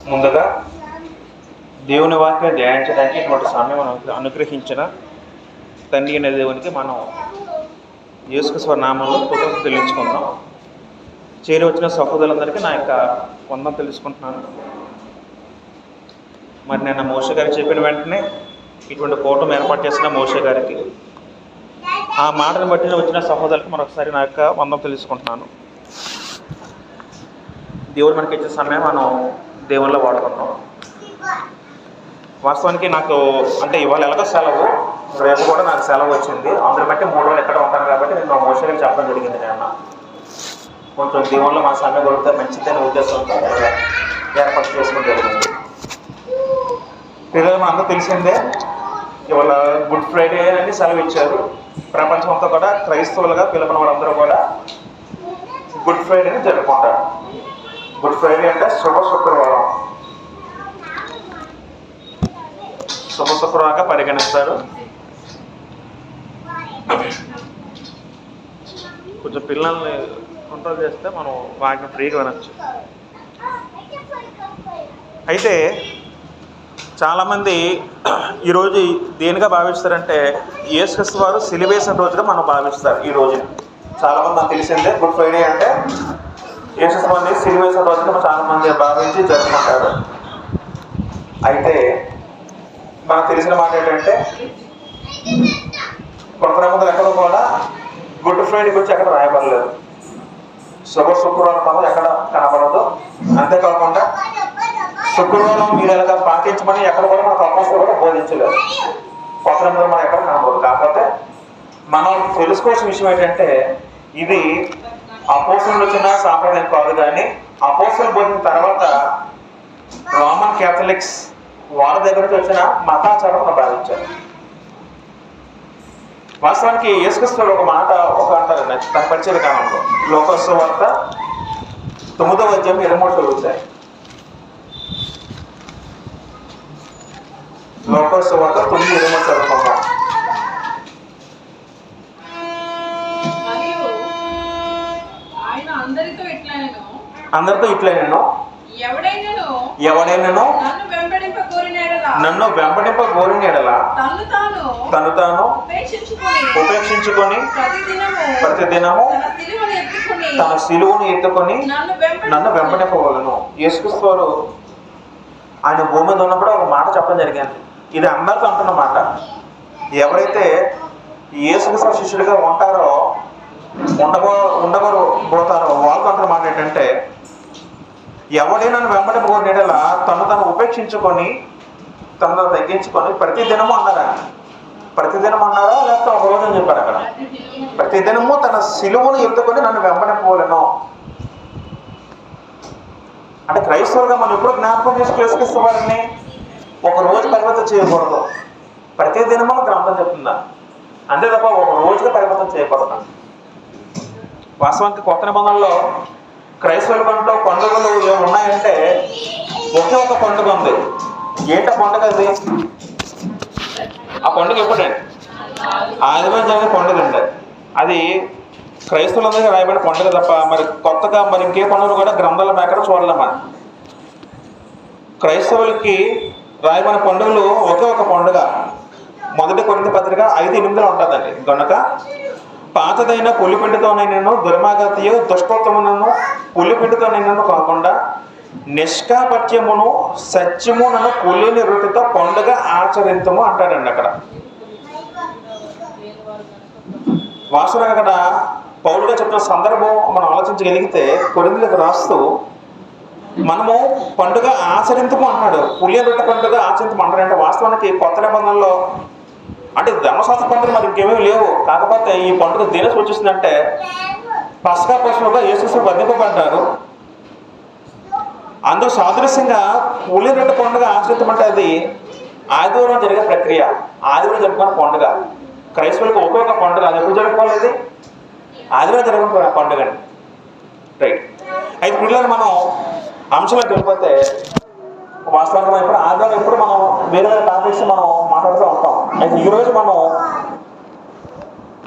ముందుగా దేవుని వాక్యం ధ్యానించడానికి ఇటువంటి సమయం అనుగ్రహించిన తండ్రి అనే దేవునికి మనం యేసుక్రీస్తు నామంలో కృతజ్ఞతలు చెల్లించుకుందాం. చేరి వచ్చిన సహోదరులందరికీ నా యొక్క వందనం తెలుసుకుంటున్నాను. మరి నేను మోషే గారికి చెప్పిన వెంటనే ఇటువంటి కూటమి ఏర్పాటు చేసిన మోషే గారికి, ఆ మాటను బట్టి వచ్చిన సహోదరులకు మరొకసారి నా యొక్క వందనం తెలుసుకుంటున్నాను. దేవుడు మనకి ఇచ్చే సమయం మనం దేవుళ్ళలో వాడుకుంటాం. వాస్తవానికి నాకు అంటే ఇవాళ ఎలాగో సెలవు, రేపు కూడా నాకు సెలవు వచ్చింది. అందులో బట్టి 3 రోజులు ఎక్కడ ఉంటాను కాబట్టి నేను మోషే గారికి చెప్పడం జరిగింది. నేను కొంచెం దేవుళ్ళలో మా సమయం కొడితే మంచిదనే ఉద్దేశంతో ఏర్పాటు చేసుకోవడం జరిగింది. పిల్లలు అందరూ తెలిసిందే, ఇవాళ గుడ్ ఫ్రైడే అని సెలవు ఇచ్చారు. ప్రపంచం అంతా కూడా క్రైస్తవులుగా పిలుపున వాళ్ళందరూ కూడా గుడ్ ఫ్రైడేని జరుపుకుంటారు. గుడ్ ఫ్రైడే అంటే శుభ శుక్రవారం, శుభ శుక్రవారంగా పరిగణిస్తారు. కొంచెం పిల్లల్ని కంట్రోల్ చేస్తే మనం వాటిని ఫ్రీగా వినొచ్చు. అయితే చాలామంది ఈరోజు దేనిగా భావిస్తారంటే యేసుక్రీస్తు వారు సిలువేసిన రోజుగా మనం భావిస్తారు. ఈ రోజు చాలామంది నాకు తెలిసిందే గుడ్ ఫ్రైడే అంటే యేసుక్రీస్తు వారిని సిలువేసిన రోజుగా చాలామంది భావించి జరుపుకుంటారు. అయితే మనకు తెలిసిన మాట ఏంటంటే కొంతమంది ఎక్కడ కూడా గుడ్ ఫ్రైడే గురించి ఎక్కడ రాయబడలేదు. శుభ శుక్రవారం పదం ఎక్కడ కనబడదు. అంతేకాకుండా శుక్రవారం మీరు ఎలాగా పాటించమని ఎక్కడ కూడా మనకు అపోస్తలులు కూడా బోధించలేదు. కొత్త నిబంధనలు మనం ఎక్కడ కనబడదు. కాకపోతే మనం తెలుసుకోవాల్సిన విషయం ఏంటంటే ఇది అపోస్తలులు వచ్చిన సాంప్రదాయం కాదు, కానీ అపోస్తలులు బోధించిన తర్వాత రోమన్ క్యాథలిక్స్ వాళ్ళ దగ్గర నుంచి వచ్చిన మతాచారం భావించారు. వాస్తవానికి యేసుక్రీస్తు ఒక మాట అంటారు తన పరిచయ కాలంలో, లోకాసు వార్త 9వ అధ్యాయం 23 చదువుతాయి. లోకాసు వార్త 9:23 చదువుకుందాం. అందరితో ఇట్లనేను ఎవడైనాను నన్ను వెంబడింప కోరిన ఎడల తను తాను ఉపేక్షించుకొని ప్రతిదినము తన సిలువను ఎత్తుకొని నన్ను వెంబడింపవలను. యేసుక్రీస్తు వారు ఆయన భూమి మీద ఉన్నప్పుడు ఒక మాట చెప్పడం జరిగింది. ఇది అందరితో అంటున్న మాట. ఎవరైతే యేసుక్రీస్తు శిష్యుడిగా ఉంటారో ఉండబోతారో వాళ్ళతో అంటున్న మాట ఏంటంటే ఎవడైనా వెంబడింపకోరిన ఎడల తను ఉపేక్షించుకొని తనను తగ్గించుకొని ప్రతిదినము అన్నారా? ప్రతిదినం అన్నారా లేకపోతే ఒక రోజు అని చెప్పారు అక్కడ? ప్రతిదినము తన సిలువను ఎత్తుకొని నన్ను వెంబడింపవలెను. అంటే క్రైస్తవులుగా మనం ఎప్పుడు జ్ఞాపకం చేసుకు వారిని ఒక రోజు పరివర్తన చేయకూడదు. ప్రతిదినము గ్రంథం చెప్తుందా, అంతే తప్ప ఒక రోజుగా పరివర్తన చేయకూడదు. వాస్తవానికి కొత్త నిబంధనలో క్రైస్తవుల కంటూ పండుగలు ఏమున్నాయంటే ఒకే ఒక పండుగ ఉంది. ఏంటో పండుగ అది? ఆ పండుగ ఎప్పుడండి? ఆదివారం జరిగే పండుగ అండి. అది క్రైస్తవులందరికీ రాయబడిన పండుగ తప్ప మరి కొత్తగా మరి ఇంకే పండుగలు కూడా గ్రంథాల మేకడ చూడలేమని. క్రైస్తవులకి రాయబడిన పండుగలు ఒకే ఒక పండుగ. 1 కొరింథీ పత్రిక 5:8 ఉంటుందండి. కనుక పాతదైన పులిపిండితోనైనను దుర్మార్గతయు దుష్టత్వమునను పులిపిండితోనైనను కాకుండా నిష్కాపట్యమును సత్యమునను పులిని రొట్టెతో పండుగ ఆచరించము అంటాడండి అక్కడ. వాస్తవంగా అక్కడ పౌలుగా చెప్పిన సందర్భం మనం ఆలోచించగలిగితే కొరింథీయులకు రాస్తూ మనము పండుగ ఆచరించము అన్నాడు. పులిని రొట్టె పండుగ ఆచరించము అంటాడంటే వాస్తవానికి కొత్త నిబంధనలో అంటే ధర్మశాస్త్ర పండుగ మరి ఇంకేమీ లేవు. కాకపోతే ఈ పండుగ దేని సూచిస్తుందంటే పస్కా పశువుగా యేసుక్రీస్తు బంధింపబడ్డారు. అందుకు సాదృశ్యంగా పులి రొట్టె పండుగ ఆచరించమంటే అది ఆదివారం జరిగే ప్రక్రియ. ఆదివారం జరుపుకున్న పండుగ క్రైస్తవులకు ఒక్కొక్క పండుగ. అది ఎప్పుడు జరుపుకోలేదు? ఆదివారం జరుపుకున్న పండుగ అండి. రైట్. అయితే పిల్లలు మనం అంశంలోకి వెళ్ళిపోతే వాస్తవంగా ఇప్పుడు ఆదివారం ఎప్పుడు మనం వేరే వేరే టాపిక్స్ మనం మాట్లాడుతూ ఉంటాం. అయితే ఈరోజు మనం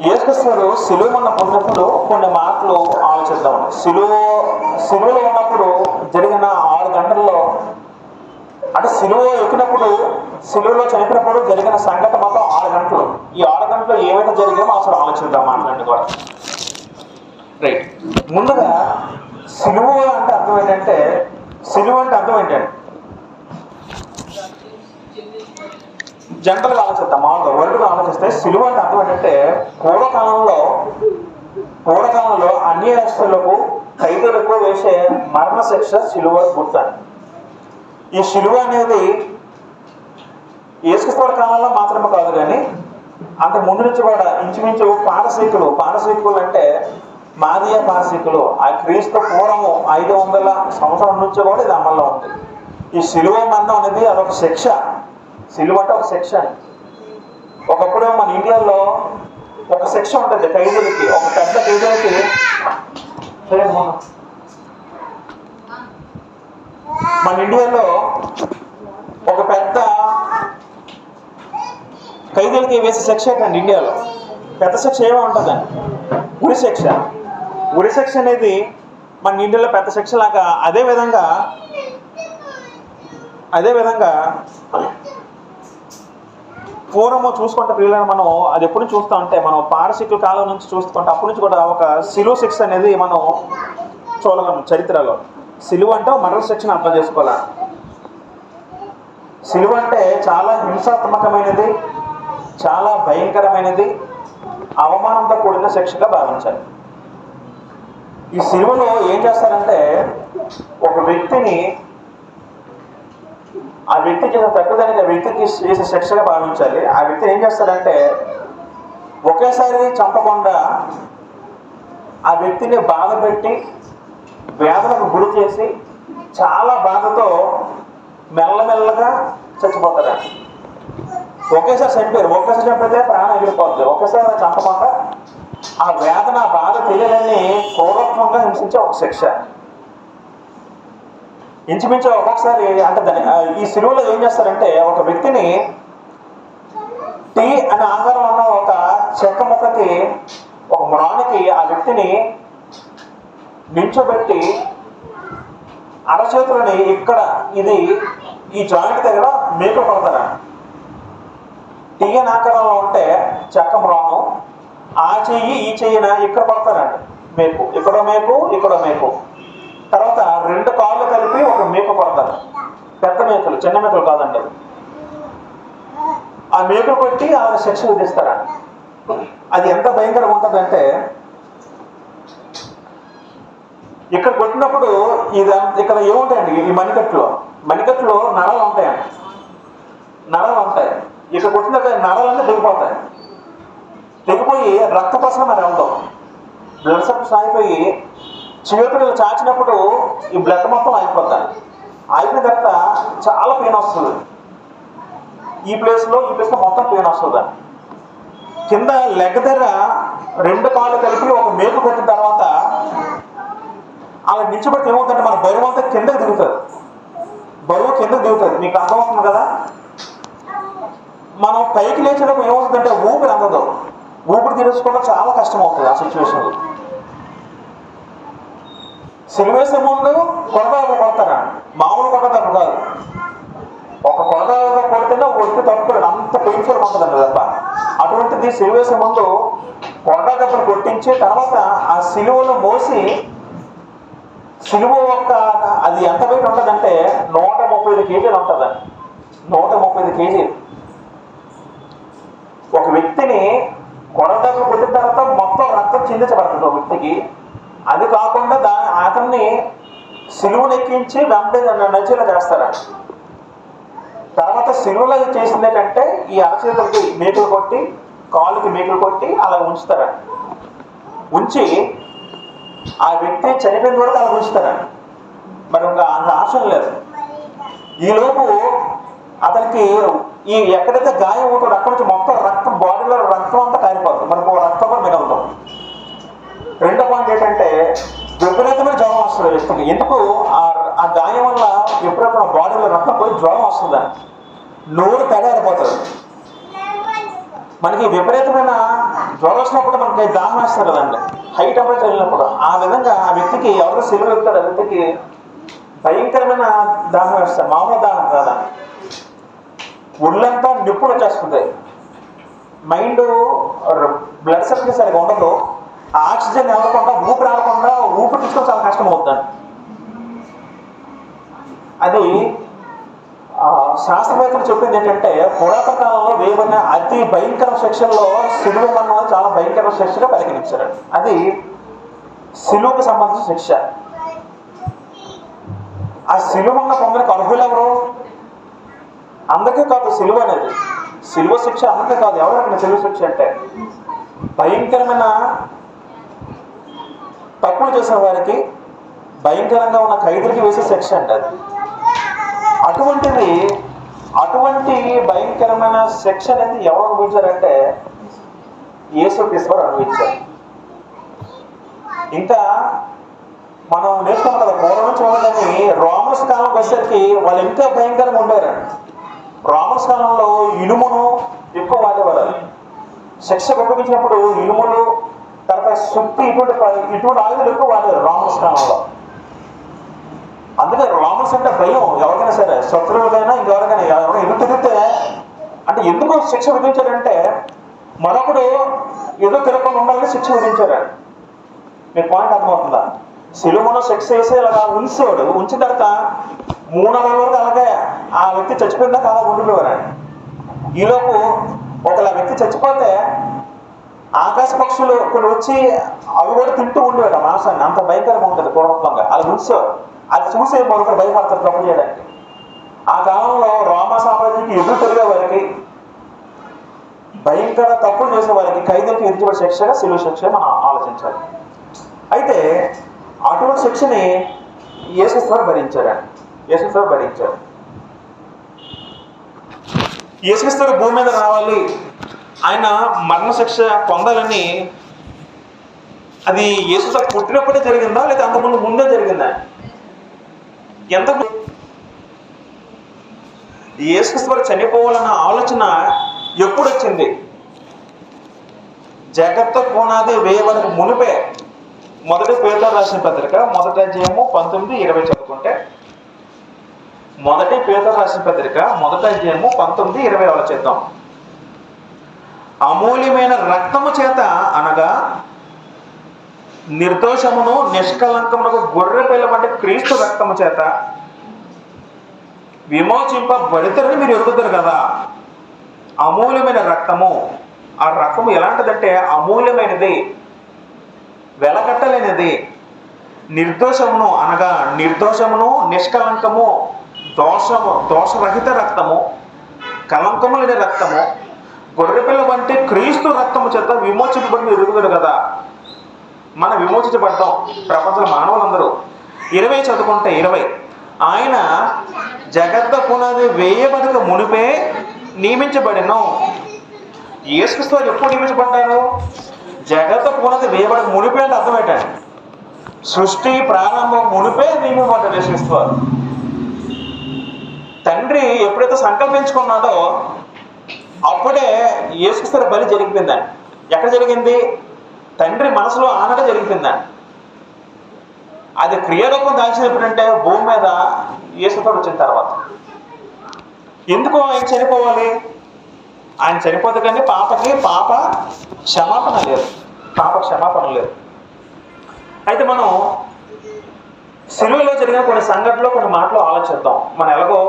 యేసుక్రీస్తు వారు సిలువ మన పొందినప్పుడు కొన్ని మాటలు ఆలోచిద్దాం. సిలువలో ఉన్నప్పుడు జరిగిన 6 గంటల్లో సిలువ ఎక్కినప్పుడు, సిలువలో చనిపోయినప్పుడు జరిగిన సంఘటన మొత్తం 6 గంటలు. ఈ 6 గంటలు ఏమైతే జరిగామో అసలు ఆలోచిద్దాం మాట్లాడి కూడా. రైట్. ముందుగా సిలువ అంటే అర్థం ఏంటంటే, సిలువ అంటే అర్థం ఏంటంటే జనరల్గా ఆలోచిద్దాం, మామూలుగా వరల్డ్గా ఆలోచిస్తే సిలువ అంటే అర్థం ఏంటంటే పూర్వకాలంలో అన్యస్తులకు, ఖైదీలకు వేసే మరణ శిక్ష సిలువ గుర్తు. ఈ సిలువ అనేది యేసుక్రీస్తు కాలంలో మాత్రమే కాదు, కానీ అంతకు ముందు నుంచి కూడా ఇంచుమించు పారసీకులు అంటే మాదీయ పారసీకులు, ఆ క్రీస్తు పూర్వము 500 సంవత్సరాల నుంచి కూడా ఇది అమల్లో ఉంది. ఈ సిలువ మరణం అనేది అదొక శిక్ష. సిలువ అంటే ఒక శిక్ష. ఒకప్పుడు మన ఇండియాలో ఒక శిక్ష ఉంటుంది ఖైదీలకి, ఒక పెద్ద ఖైదీలకి. మన ఇండియాలో ఒక పెద్ద ఖైదీలకి వేసే శిక్ష ఏంటండి? ఇండియాలో పెద్ద శిక్ష ఏమో ఉంటుందండి, ఉరి శిక్ష. ఉరి శిక్ష అనేది మన ఇండియాలో పెద్ద శిక్ష లాగా. అదేవిధంగా పూర్వము చూసుకుంటే పిల్లలను మనం అది ఎప్పుడు చూస్తూ ఉంటే, మనం పారసీకుల కాలం నుంచి చూసుకుంటే అప్పటి నుంచి కూడా ఒక సిలువ శిక్ష అనేది మనం చూడగలం చరిత్రలో. సిలువ అంటే మరణ శిక్షను అర్థం చేసుకోవాలి. సిలువ అంటే చాలా హింసాత్మకమైనది, చాలా భయంకరమైనది, అవమానంతో కూడిన శిక్షగా భావించాలి. ఈ సిలువలో ఏం చేస్తారంటే, ఒక వ్యక్తిని ఆ వ్యక్తి చేసిన తప్పుదానికి ఆ వ్యక్తికి చేసే శిక్షగా భావించాలి. ఆ వ్యక్తిని ఏం చేస్తారంటే ఒకేసారి చంపకుండా ఆ వ్యక్తిని బాధ పెట్టి, వేదనకు గురి చేసి, చాలా బాధతో మెల్లమెల్లగా చచ్చిపోతారండి. ఒకేసారి చంపితే ప్రాణం ఎగిరిపోతుంది. ఒకేసారి చంపకుండా ఆ వేదన, బాధ తెలియదని క్రూరత్వంగా హింసించే ఒక శిక్ష. ఇంచుమించు ఒక్కొక్కసారి అంటే ఈ సిలువలో ఏం చేస్తారంటే, ఒక వ్యక్తిని టీ అనే ఆహారం ఉన్న ఒక చెక్క ముక్కకి, ఒక మ్రానికి ఆ వ్యక్తిని నించోబెట్టి అరచేతులని ఇక్కడ ఈ జాయింట్ దగ్గర మేకు కొడతారా. టీ అనే ఆకారంలో ఉంటే చెక్క మ్రాను, ఆ చెయ్యి ఈ చెయ్యిన ఇక్కడ కొడతారండి మేకు. ఇక్కడో మేకు. తర్వాత 2 కాళ్ళు కలిపి ఒక మేకు కొడతారు. పెద్ద మేకలు, చిన్న మేకలు కాదండి. ఆ మేకు కొట్టి ఆ శిక్ష విధిస్తారండి. అది ఎంత భయంకరంగా ఉంటుందంటే, ఇక్కడ కొట్టినప్పుడు ఇక్కడ ఏముంటాయండి, ఈ మణికట్టులో నరాలు ఉంటాయండి. ఇక్కడ కొట్టిన నరాలన్నీ తెగిపోయి రక్తపసరం మరి వెళ్తాం. బ్లడ్ సప్లై ఆగిపోయి చేతులు చాచినప్పుడు ఈ బ్లడ్ మొత్తం ఆగిపోతాయి. ఆగిన తర్వాత చాలా పెయిన్ వస్తుంది. ఈ ప్లేస్లో మొత్తం పెయిన్ వస్తుంది. కింద లెగ్ దగ్గర 2 కాళ్ళు కలిపి ఒక మేకు కొట్టిన తర్వాత అలా నిల్చోబెట్టి ఏమవుతుందంటే మన బరువు అంతా కిందకి దిగుతుంది. మీకు అర్థమవుతుంది కదా. మనం పైకి లేచినప్పుడు ఏమవుతుందంటే ఊపిరి అందదు. ఊపిరి తీసుకోవడం చాలా కష్టం అవుతుంది ఆ సిచ్యువేషన్లో. సిలువేసే ముందు కొరదాలు కొడతారా, మామూలు కొరదాలు కాదు. ఒక కొరదాలు కొడితేనే ఒత్తి తప్పుకోలేదు, అంత పెయిన్ఫుల్గా ఉంటుందండి తప్ప. అటువంటిది సిలువేసే ముందు కొరదా దెబ్బలు కొట్టించి తర్వాత ఆ సిలువను మోసి, సిలువ అది ఎంత వెయిట్ ఉంటుందంటే 135 కేజీలు ఉంటుందండి. 135 కేజీలు. ఒక వ్యక్తిని కొరదెబ్బలు కొట్టిన తర్వాత మొత్తం రక్తం చిందించబడుతుంది ఒక వ్యక్తికి. అది కాకుండా అతన్ని సిలువను ఎక్కించి నచ్చేలా చేస్తారండి. తర్వాత సిలువలో చేసింది ఏంటంటే ఈ అరచేతులకి మేకులు కొట్టి, కాళ్ళకి మేకులు కొట్టి అలా ఉంచుతారండి. ఉంచి ఆ వ్యక్తి చనిపోయిన వరకు అలా ఉంచుతారండి. మరి ఇంకా అంత ఆప్షన్ లేదు. ఈలోపు అతనికి ఎక్కడైతే గాయం అవుతుందో అక్కడి నుంచి మొత్తం రక్తం, బాడీలో రక్తం అంతా కారిపోతుంది. మనకు రక్తం కూడా మిగలుతాం. రెండో పాయింట్ ఏంటంటే విపరీతమైన జ్వరం వస్తుంది వ్యక్తికి. ఎందుకు ఆ గాయం వల్ల విపరీతమైన బాడీలో రక్తం పోయి జ్వరం వస్తుందని, నోరు తేడారిపోతుంది. మనకి విపరీతమైన జ్వరం వచ్చినప్పుడు మనకి దాహం వేస్తారు కదండి, హై టెంపరేచర్ వెళ్ళినప్పుడు. ఆ విధంగా ఆ వ్యక్తికి ఎవరు సిలువ వెళ్తారు, ఆ వ్యక్తికి భయంకరమైన దాహం వేస్తారు. మామూలు దాహం కదా, ఒళ్ళంతా నిప్పులు వచ్చేస్తుంది, మైండ్ బ్లడ్ సర్క్యులేషన్ సరిగా ఉండదు, ఆక్సిజన్ వెళ్ళకుండా ఊపిరి ఆడకుండా ఊపిరి తీసుకోవడం చాలా కష్టం అవుతుంది. అది శాస్త్రవేత్తలు చెప్పింది ఏంటంటే, పురాతన కాలంలో వేయబడిన అతి భయంకర శిక్షల్లో సిలువ మరణం చాలా భయంకర శిక్షగా పరిగణించారు. అది సిలువకు సంబంధించిన శిక్ష. ఆ సిలువ పొందడానికి అర్హులు ఎవరు? అందరికీ కాదు సిలువ అనేది. సిలువ శిక్ష అందరికీ కాదు. ఎవరు సిలువ శిక్ష అంటే భయంకరమైన తప్పులు చేసిన వారికి, భయంకరంగా ఉన్న ఖైదీలకి వేసే శిక్ష అంటారు. అటువంటి భయంకరమైన శిక్ష అనేది ఎవరు అనుభవించారంటే యేసుక్రీస్తు వారు అనుభవించారు. ఇంకా మనం నేర్చుకున్నాం కదా, పూర్వం చూడగానే రోమన్స్ కాలంకి వచ్చేసరికి వాళ్ళు ఇంకా భయంకరంగా ఉండేవారండి. రోమన్స్ కాలంలో ఇనుమును ఎక్కువ వాడేవారు. శిక్షకు ఉపయోగించినప్పుడు ఇనుములు, తర్వాత సుత్తి, ఇటువంటి ఆయుధాలు ఎక్కువ వాడేవారు రోమన్స్ కాలంలో. అందుకే రోమన్స్ అంటే భయం. ఎవరికైనా సరే, శత్రువులైనా ఇంకెవరికైనా, ఎవరైనా ఎదురు తిరిగితే అంటే ఎందుకు శిక్ష విధించారంటే మరొకడు ఏదో తిరగకుండా ఉండాలని శిక్ష విధించారు. మీకు పాయింట్ అర్థమవుతుందా? సిలువను శిక్ష వేసి ఇలా ఉంచేవాడు. ఉంచిన తర్వాత 3 నెలల వరకు అలాగే ఆ వ్యక్తి చచ్చిపోయిందాక అలా ఉండిపోయారు. ఈలోపు ఒకలా వ్యక్తి చచ్చిపోతే ఆకాశ పక్షులు కొన్ని వచ్చి అవి కూడా తింటూ ఉండేవాడు ఆ మాంసాన్ని. అంత భయంకరంగా ఉంటుంది పూర్వత్వంగా. అలా ఉంచేవాడు. అది చూసే మరొకరు భయపడతారు తప్పు చేయడానికి. ఆ కాలంలో రోమా సామ్రాజ్యానికి ఎదురు తిరిగే వారికి, భయంకర తప్పులు చేసే వారికి ఖైదీలకు విధించబడే శిక్షగా సిలువ శిక్ష మనం ఆలోచించాలి. అయితే అటువంటి శిక్షని యేసుక్రీస్తు వారు భరించారు. యేసుక్రీస్తు వారు భూమి మీద రావాలి, ఆయన మరణ శిక్ష పొందాలని అది యేసుక్రీస్తు వారు పుట్టినప్పుడే జరిగిందా లేదా అంతకుముందు ముందే జరిగిందా? యేసుక్రీస్తు వారు చనిపోవాలన్న ఆలోచన ఎప్పుడు వచ్చింది? జగత్తు పునాది వేయడానికి మునిపే. మొదటి పేతురు రాసిన పత్రిక 1వ అధ్యాయము 19-20 చదువుకుంటే, మొదటి పేతురు రాసిన పత్రిక 1వ అధ్యాయము 19-20 ఆలోచిద్దాం. అమూల్యమైన రక్తము చేత అనగా నిర్దోషమును నిష్కలంకమునకు గొర్రె పిల్ల వంటి క్రీస్తు రక్తము చేత విమోచింపబడితేనే మీరు ఎరుగుతారు కదా. అమూల్యమైన రక్తము. ఆ రక్తము ఎలాంటిదంటే అమూల్యమైనది, వెలకట్టలేనిది. నిర్దోషమును అనగా నిర్దోషమును నిష్కలంకము, దోషరహిత రక్తము, కలంకము లేని రక్తము, గొర్రెపిల్ల వంటి క్రీస్తు రక్తము చేత విమోచింపబడి ఎరుగుతారు కదా. మనం విమోచించబడ్డాం, ప్రపంచంలో మానవులందరూ. 20 చదువుకుంటే 20, ఆయన జగత్తు పునాది వేయబడక మునిపే నియమించబడిను. యేసుక్రీస్తు వారు ఎప్పుడు నియమించబడ్డారు? జగత్తు పునాది వేయబడక మునిపే అంటే అర్థం ఏంటండి? సృష్టి ప్రారంభం మునిపే నియమించబడ్డారు యేసుక్రీస్తు వారు. తండ్రి ఎప్పుడైతే సంకల్పించుకున్నాడో అప్పుడే యేసుక్రీస్తు వారి బలి జరిగిపోయిందండి. ఎక్కడ జరిగింది? తండ్రి మనసులో ఆనగా జరిగిపోయిందండి. అది క్రియారూపం దాల్చిన ఎప్పుడంటే భూమి మీద యేసుతో వచ్చిన తర్వాత. ఎందుకు ఆయన చనిపోవాలి? ఆయన చనిపోతే కానీ పాప క్షమాపణ లేదు. అయితే మనం సిలువలో జరిగిన కొన్ని సంఘటనలు, కొన్ని మాటలు ఆలోచిద్దాం. మనం ఎలాగో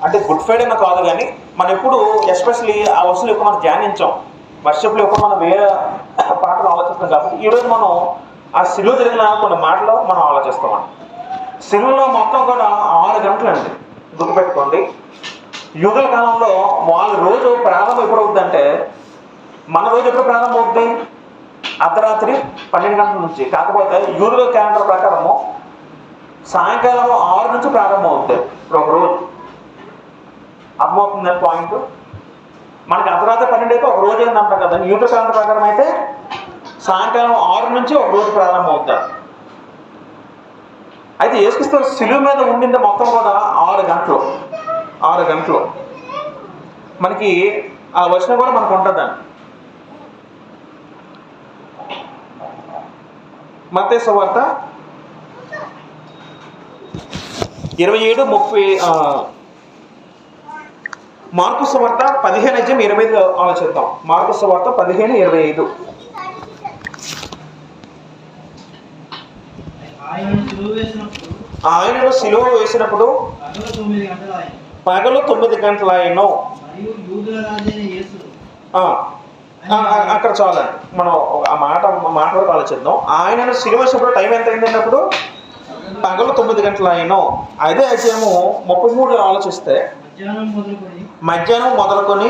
అంటే గుడ్ ఫ్రైడే కాదు కానీ మనం ఎప్పుడు ఎస్పెషల్లీ ఆ వస్తువులు ఎక్కువ మనం ధ్యానించాం. వర్షిప్లో ఎక్కువ మనం వేరే పాటలు ఆలోచిస్తాం. కాబట్టి ఈరోజు మనం ఆ సిలువ జరిగిన కొన్ని మాటలు మనం ఆలోచిస్తామండి. సిలువలో మొత్తం కూడా 6 గంటలు అండి, గుర్తుపెట్టుకోండి. యూదుల కాలంలో వాళ్ళ రోజు ప్రారంభం ఎప్పుడు అవుతుందంటే, మన రోజు ఎప్పుడు ప్రారంభం అవుతుంది? అర్ధరాత్రి 12 గంటల నుంచి. కాకపోతే యూదుల క్యాలెండర్ ప్రకారము సాయంకాలం 6 నుంచి ప్రారంభం అవుతుంది ఒక రోజు. అర్థమవుతుందని పాయింట్. మనకి అర్ధరాత్రి 12 అయితే ఒక రోజు ఏందంటాం కదా. యూదుల క్యాలెండర్ ప్రకారం అయితే సాయంకాలం 6 నుంచి ఒక రోజు ప్రారంభం అవుతారు. అయితే యేసుక్రీస్తు సిలువ మీద ఉండింది మొత్తం కూడా 6 గంటలు. మనకి ఆ వచనం కూడా మనకు ఉంటుందండి. మత్తయి సువార్త 27, 30 మార్కు సువార్త 15:25 ఆలోచిద్దాం. మార్కు సువార్త 15:25. ఆయనను సిలువ వేసినప్పుడు పగలు 9 గంటలాయను. అక్కడ చాలండి, మనం ఆ మాట వరకు ఆలోచిద్దాం. ఆయనను సిలువ వేసినప్పుడు టైం ఎంత అయింది అన్నప్పుడు పగలు 9 గంటలాయను. అదే అధ్యాయము 33 ఆలోచిస్తే మధ్యాహ్నం మొదలుకొని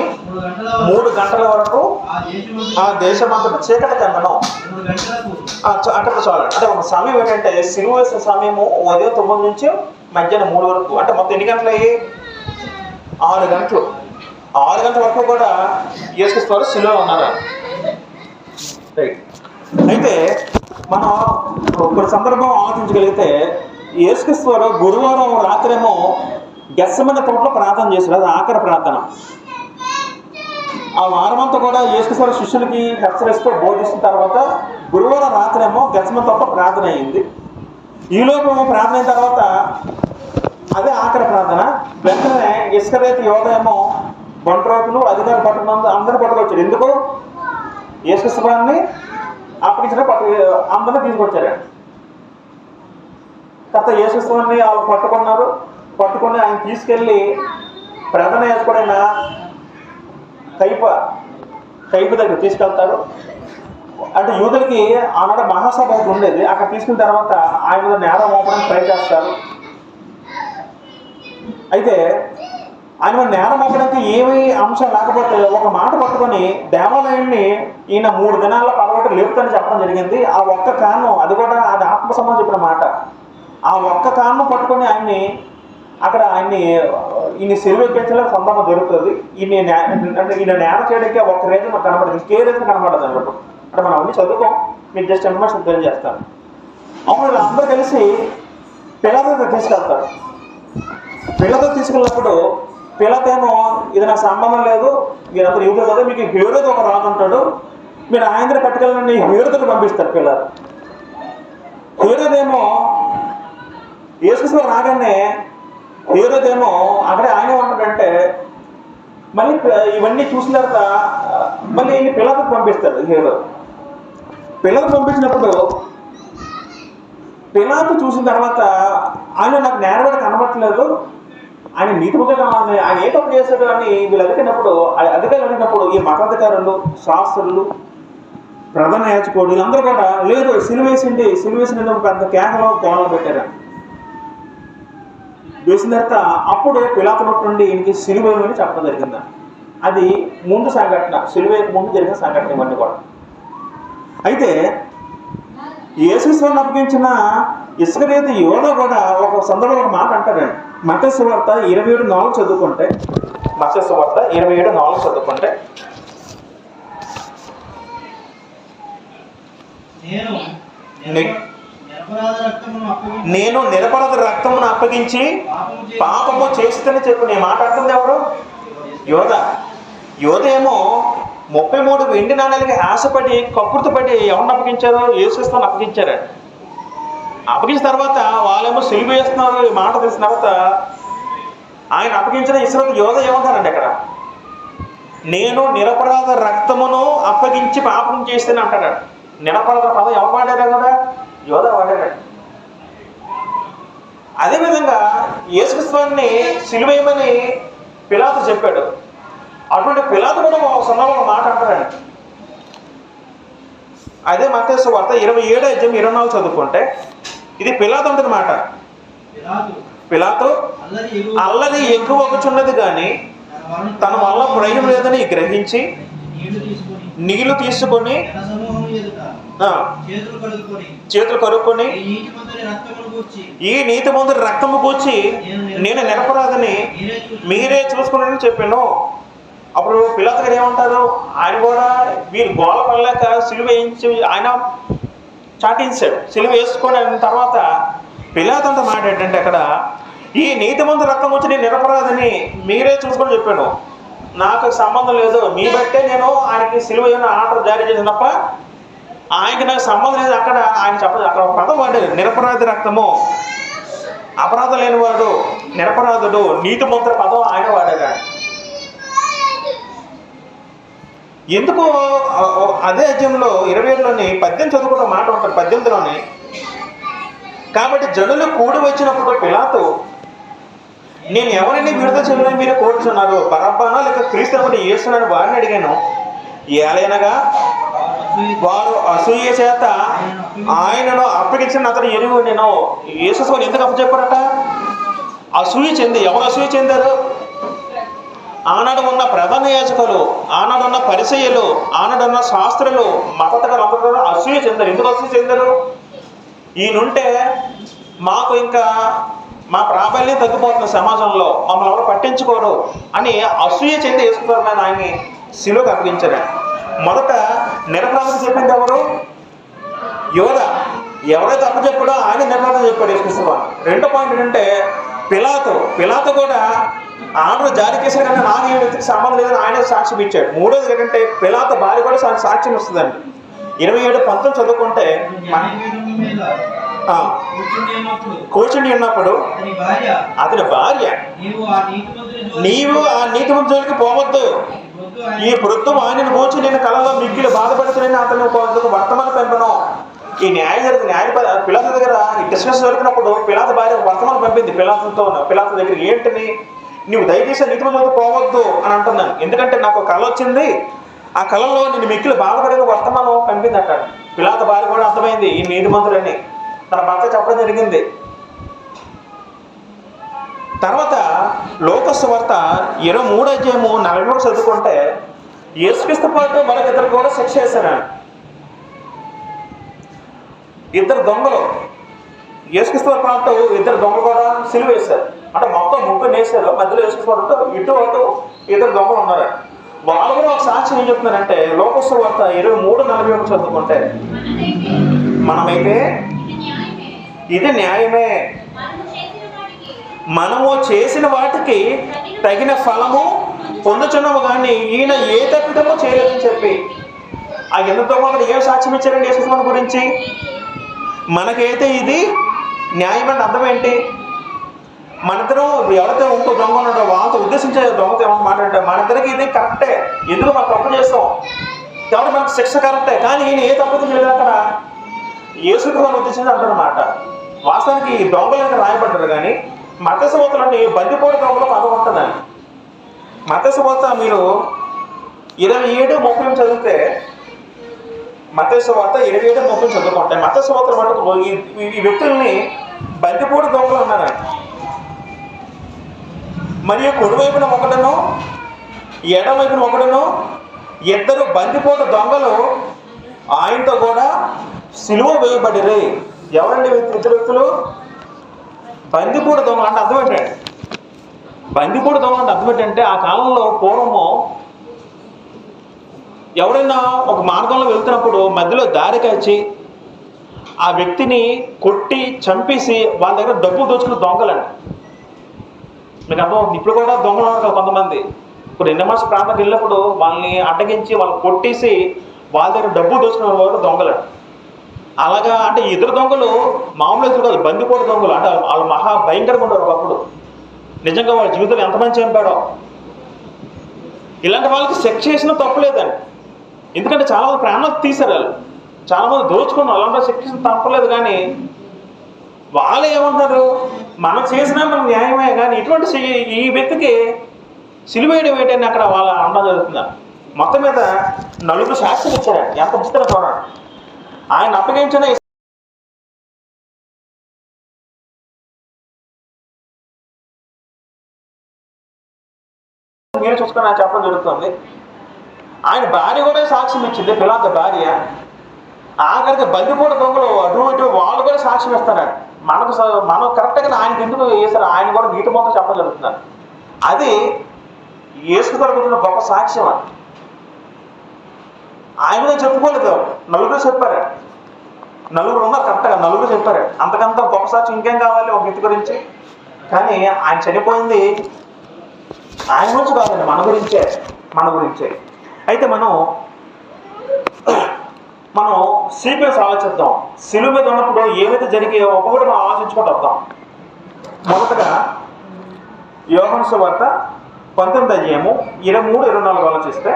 3 గంటల వరకు ఆ దేశమంతటా చీకటి కమ్మడం. అక్కడ చాలండి. అంటే ఒక సమయం ఏంటంటే సిలువ వేసిన సమయము ఉదయం 9 నుంచి మధ్యాహ్నం 3 వరకు. అంటే మొత్తం ఎన్ని గంటలు అయ్యి? 6 గంటలు. 6 గంటల వరకు కూడా యేసుక్రీస్తు వారు సిలువలో ఉన్నారు. రైట్. అయితే మనం కొన్ని సందర్భం ఆలోచించగలిగితే యేసుక్రీస్తు వారు గురువారం రాత్రేమో గెత్సెమనే తోటలో ప్రార్థన చేశారు. అది ఆఖరి ప్రార్థన. ఆ వారమంతా కూడా యేసుక్రీస్తు వారు శిష్యులకి హెచ్చరిస్తూ బోధిస్తున్న తర్వాత గురువారం రాత్రేమో గెత్సెమనే తోటలో ప్రార్థన అయింది. ఈలోపు ప్రార్థన అయిన తర్వాత అదే ఆఖరి ప్రార్థన. వెంటనే ఇస్కరియోతు యోధ ఏమో బంట్రోతులు అధికారులు పట్టుకున్నందు అందరూ పట్టుకొచ్చారు. ఎందుకు? యేసుక్రీస్తు వారిని అప్పగించిన అందరినీ తీసుకొచ్చారు. తర్వాత యేసుక్రీస్తు వారిని వాళ్ళు పట్టుకొని ఆయన తీసుకెళ్ళి ప్రధాన యాజకుడైన కైప దగ్గర తీసుకెళ్తారు. అంటే యూదులకి ఆనాడు మహాసభ ఒకటి ఉండేది. అక్కడ తీసుకున్న తర్వాత ఆయన మీద నేరం మోపడానికి ట్రై చేస్తారు. అయితే ఆయన మీద నేరం మోపడానికి ఏమీ అంశం లేకపోతే ఒక మాట పట్టుకొని దేవాలయాన్ని ఈయన 3 దినాల్లో పడగొట్టి లేపుతని చెప్పడం జరిగింది. ఆ ఒక్క కారణం, అది కూడా అది ఆత్మ సంబంధం చెప్పిన మాట. ఆ ఒక్క కారణం పట్టుకొని ఈయన్ని సిలువెక్కించడానికి సందర్భం దొరుకుతుంది. ఈయన నేరం చేయడానికి ఒక్క రీజన్ మనకు కనబడదు, ఇంకే రీజన్ కనబడదు అన్నట్టు. అంటే మనం అన్ని చదువుకోం, మీకు జస్ట్ ఇన్ఫర్మేషన్ తెలియజేస్తాను. అప్పుడు వీళ్ళందరూ కలిసి పిలాతు తీసుకెళ్తారు. పిలాతు తీసుకెళ్ళినప్పుడు పిలాతు ఏమో ఇది నాకు సంబంధం లేదు, మీరందరూ యూదులు కదా, మీకు హేరోదు ఒక రాజు ఉంటాడు, మీరు ఆయన పట్టుకెళ్ళని హేరోదుకు పంపిస్తారు. పిలాతు హేరోదేమో యేసుక్రీస్తు రాగానే హేరోదేమో అక్కడే ఆయన ఏమంటాడంటే మళ్ళీ ఇవన్నీ చూసిన తర్వాత మళ్ళీ పిలాతుకు పంపిస్తాడు. పిలాతు పంపించినప్పుడు పిలాతు చూసిన తర్వాత ఆయన నాకు నేరవేడ కనబట్టలేదు, ఆయన నీతిమంతుడు కావాలని, ఆయన ఏ తప్పు చేశాడు అని వీళ్ళు అధికారులు అడిగినప్పుడు ఈ మతాధికారులు, శాస్త్రులు, ప్రధాన యాజకుడు వీళ్ళందరూ కూడా లేదు సిలువేసిన పెద్ద కేకలో కోణం పెట్టారు. వేసిన తర్వాత అప్పుడు పిలాతు నోటి నుండి ఈయనకి సిలువేయమని చెప్పడం జరిగింది. అది ముందు సంఘటన, సిలువేయకు ముందు జరిగిన సంఘటన ఇవన్నీ కూడా. అయితే యేసుక్రీస్తు వారిని అప్పగించిన ఇస్కరియోతు యోధ కూడా ఒక సందర్భంలో ఒక మాట అంటారండి. మత్తయి సువార్త 27:4 చదువుకుంటే, మత్తయి సువార్త 27:4 చదువుకుంటే, నేను నిరపరాధ రక్తమును అప్పగించి పాపము చేస్తేనే చెప్పు. నేను మాట్లాడుతుంది ఎవరు? యోధ ఏమో 33 వెండి నాణాలకి ఆశపడి కక్కుర్తిపడి ఎవరిని అప్పగించారు? యేసుక్రీస్తుని అప్పగించారు. అప్పగించిన తర్వాత వాళ్ళేమో సిలువ వేస్తున్నారు. ఈ మాట తెలిసిన తర్వాత ఆయన అప్పగించిన ఇస్రాయేలు యోధ ఏమంటారండి అక్కడ? నేను నిరపరాధ రక్తమును అప్పగించి పాపం చేస్తేనే అంటాడు. నిరపరాధ పదం ఎవరు వాడారు కదా? యోధ వాడాడు. అదేవిధంగా యేసుక్రీస్తు వారిని సిలువేయమని పిలాతు చెప్పాడు. అటువంటి పిలాతు కూడా ఒక సందర్భంలో మాట అంటారండి. అదే మత్తయి సువార్త 27:24 చదువుకుంటే ఇది పిలాతు అంటున్న మాట. పిలాతు అల్లరి ఎక్కువ ఒకచున్నది కానీ తన వల్ల ప్రయోజనం లేదని గ్రహించి నీళ్లు తీసుకొని చేతులు కడుక్కొని ఈ నీతిమంతుడి రక్తము పూడ్చి నేను నిరపరాధని మీరే చూసుకున్నానని చెప్పాను. అప్పుడు పిలాతు గారు ఏమంటారు? ఆయన కూడా వీళ్ళు గోల పడలేక సిలువ వేయించి ఆయన చాటించాడు. సిలువ వేసుకొని అయిన తర్వాత పిలాతు అంత మాట ఏంటంటే అక్కడ ఈ నీతిమంతుడి రక్తం వచ్చి నేను నిరపరాధని మీరే చూసుకొని చెప్పాను, నాకు సంబంధం లేదు, మీ బట్టే నేను ఆయనకి సిలువ ఆర్డర్ జారీ చేసిన తప్ప ఆయనకి నాకు సంబంధం లేదు. అక్కడ ఆయన చెప్పదు. అక్కడ ఒక పదం వాడారు, నిరపరాధి రక్తము. అపరాధం లేనివాడు, నిరపరాధుడు, నీతిమంతుల పదం ఆయన వాడగా. ఎందుకు అదే అధ్యాయంలో 27లోని 18 చదువుకున్న మాట ఉంటుంది 18లోని. కాబట్టి జనులు కూడి వచ్చినప్పుడు పిలాతు, నేను ఎవరిని విడుదల చేయాలని మీరు కోరుచున్నారు, బరబ్బనా లేక క్రీస్తుని యేసునని వారిని అడిగాను. ఏలైనగా వారు అసూయ చేత ఆయనను అప్పగించిన అతను ఎరుగు. నేను యేసుని ఎందుకు అప్పచెప్పారట? అసూయ చెంది. ఎవరు అసూయ చెందారు? ఆనాడు ఉన్న ప్రధాన యాజకులు, ఆనాడు ఉన్న పరిసయ్యులు, ఆనాడు ఉన్న శాస్త్రులు, మతతగా అసూయ చెందారు. ఎందుకు అసూయ చెందారు? ఈయనుంటే మాకు ఇంకా మా ప్రాబల్యం తగ్గిపోతున్న సమాజంలో, మమ్మల్ని ఎవరు పట్టించుకోరు అని అసూయ చెంది యేసుక్రీస్తు మీద ఆయన్ని శిలువకు అప్పగించారు. మొదట నిరపరాధం చెప్పింది ఎవరు? యోధ. ఎవరైతే అప్పచెప్పాడో ఆయన నిరపరాధం చెప్పాడు యేసుక్రీస్తు వారు. రెండో పాయింట్ ఏంటంటే పిలాతు కూడా ఆర్డర్ జారీ చేశాడు కానీ నాకు ఈ వ్యక్తికి సంబంధం లేదని ఆయన సాక్ష్యం ఇచ్చాడు. మూడోది ఏంటంటే పిలాతు భార్య కూడా సాక్ష్యం ఇస్తుందండి. 27:19 చదువుకుంటే కూర్చుని ఉన్నప్పుడు అతని భార్య, నీవు ఆ నీతిమంతుని జోలికి పోవద్దు, ఈ ప్రొద్దు ఆయనను కూర్చి నేను కళలో మిక్కిలు బాధపడుతున్నాను, అతను వర్తమానం పంపను. ఈ పిలాతు దగ్గర ఈ డిస్కషన్ జరిగినప్పుడు పిలాతు భార్య వర్తమానం పంపింది పిలాతు దగ్గర. ఏంటని? నువ్వు దయచేసి నీతిమంతులకు పోవద్దు అని అంటున్నాను, ఎందుకంటే నాకు కళ వచ్చింది, ఆ కళలో నేను మిక్కిలు బాధపడిన వర్తమానం పంపింది అంటాడు. పిలాతు భార్య కూడా అర్థమైంది ఈ నీతిమంతులని తన భర్త చెప్పడం జరిగింది. తర్వాత లోకస్ వార్త 23:43 చదువుకుంటే యేసుక్రీస్తు పాటు మరొకిద్దరు కూడా శిక్ష చేశారు. ఇద్దరు దొంగలు, యేసుక్రీస్తు పాటు ఇద్దరు దొంగలు కూడా సిలువ వేశారు. అంటే మొత్తం ముగ్గురు వేశారు, మధ్యలో యేసుక్రీస్తు ఇటు అటు ఇద్దరు దొంగలు ఉన్నారు. వాళ్ళు కూడా ఒక సాక్ష్యం ఏం చెప్తున్నారంటే లోకస్ వార్త 23:41 చదువుకుంటే, మనమైతే ఇది న్యాయమే, మనము చేసిన వాటికి తగిన ఫలము పొందుచున్నాము కానీ ఈయన ఏ తప్పిదమో చేయలేదని చెప్పి ఆ ఎందుతో అక్కడ ఏం సాక్ష్యం ఇచ్చారండి యేసుక్రీస్తు గురించి? మనకైతే ఇది న్యాయం అంటే అర్థం ఏంటి? మనిద్దరం ఎవరైతే ఇంకో దొంగ ఉన్నాడో వాళ్ళతో ఉద్దేశించే దొంగతో ఏమన్నా మాట్లాడే మనిద్దరికి ఇది కరెక్టే, ఎందుకు మనం తప్పు చేస్తాం కాబట్టి మనకు శిక్ష కరెక్టే, కానీ ఈయన ఏ తప్పు చేయలేదు అక్కడ యేసుక్రీస్తుని ఉద్దేశించి అంటారన్నమాట. వాస్తవానికి దొంగలు రాయబడ్డారు కానీ మత్తయి సువార్తలోని బందిపోటు దొంగలు పదం ఉంటుందని. మత్తయి సువార్త మీరు 27:30 చదివితే, మత్తయి సువార్త 27:30 చదువుకుంటే మత్తయి సువార్త మటుకు ఈ వ్యక్తుల్ని బందిపోటు దొంగలు ఉన్నారండి. మరియు కుడివైపున ఒకడును ఎడమవైపున ఒకడును ఇద్దరు బందిపోటు దొంగలు ఆయనతో కూడా సిలువ వేయబడిరి. ఎవరండి ఇద్దరు వ్యక్తులు? బందిపోటు దొంగలు అంటే అర్థం ఏంటంటే, బందిపోటు దొంగలు అంటే అర్థం ఏంటంటే ఆ కాలంలో పూర్వము ఎవరైనా ఒక మార్గంలో వెళ్తున్నప్పుడు మధ్యలో దారి కాచి ఆ వ్యక్తిని కొట్టి చంపేసి వాళ్ళ దగ్గర డబ్బు దోచుకున్న దొంగలండి. మీకు అర్థమవుతుంది. ఇప్పుడు కూడా దొంగలు ఉన్నారు కదా కొంతమంది. ఇప్పుడు ఎండమాస ప్రాంతానికి వెళ్ళినప్పుడు వాళ్ళని అడ్డగించి వాళ్ళు కొట్టేసి వాళ్ళ దగ్గర డబ్బు దోచుకునే వాళ్ళు దొంగలండి. అలాగా అంటే ఇద్దరు దొంగలు మామూలు ఇద్దరు కాదు, బందిపోటు దొంగలు. అంటే వాళ్ళు మహా భయంకరంగా ఉంటారు ఒకప్పుడు. నిజంగా వాళ్ళ జీవితంలో ఎంతమంది చంపాడో. ఇలాంటి వాళ్ళకి శిక్ష చేసినా తప్పులేదండి, ఎందుకంటే చాలామంది ప్రాణాలు తీశారు, వాళ్ళు చాలామంది దోచుకున్నారు, అలాంటి శిక్ష తప్పలేదు. కానీ వాళ్ళు ఏమంటారు, మనం చేసినా మనం న్యాయమే, కానీ ఇటువంటి ఈ వ్యక్తికి సిలువేయడం ఏంటని అక్కడ వాళ్ళ అనడం జరుగుతుంది. మొత్తం మీద 4 సాక్ష్యం ఇచ్చారండి. ఎంత పుస్తకం చూడండి. ఆయన అప్పగించిన మీరు చూసుకొని ఆయన చెప్పడం జరుగుతుంది. ఆయన భార్య కూడా సాక్ష్యం ఇచ్చింది, పిలాతు భార్య. ఆఖరికి బందిపోటు దొంగలు అటు ఇటు వాళ్ళు కూడా సాక్ష్యం ఇస్తారండి. మనం కరెక్ట్గా ఆయనకి ఎందుకు వేశారు, ఆయన కూడా నీటి మొత్తం చెప్పడం జరుగుతున్నారు. అది యేసుక్రీస్తు గురించిన గొప్ప సాక్ష్యం. అది ఆయన చెప్పుకోలేదు, 4 చెప్పారు. 4 ఉన్నారు కరెక్ట్గా, 4 చెప్పారు. అంతకంత గొప్ప సాక్ష్యం ఇంకేం కావాలి ఒక వ్యక్తి గురించి? కానీ ఆయన చనిపోయింది ఆయన గురించి కాదండి, మన గురించే. అయితే మనం సీక్వెన్స్ ఆలోచిద్దాం. సిలువ మీద ఉన్నప్పుడు ఏమైతే జరిగాయో ఒక్కొక్కటి మనం ఆలోచించుకుంటూ వద్దాం. మొదటగా యోహాను సువార్త 19:23-24 ఆలోచిస్తే,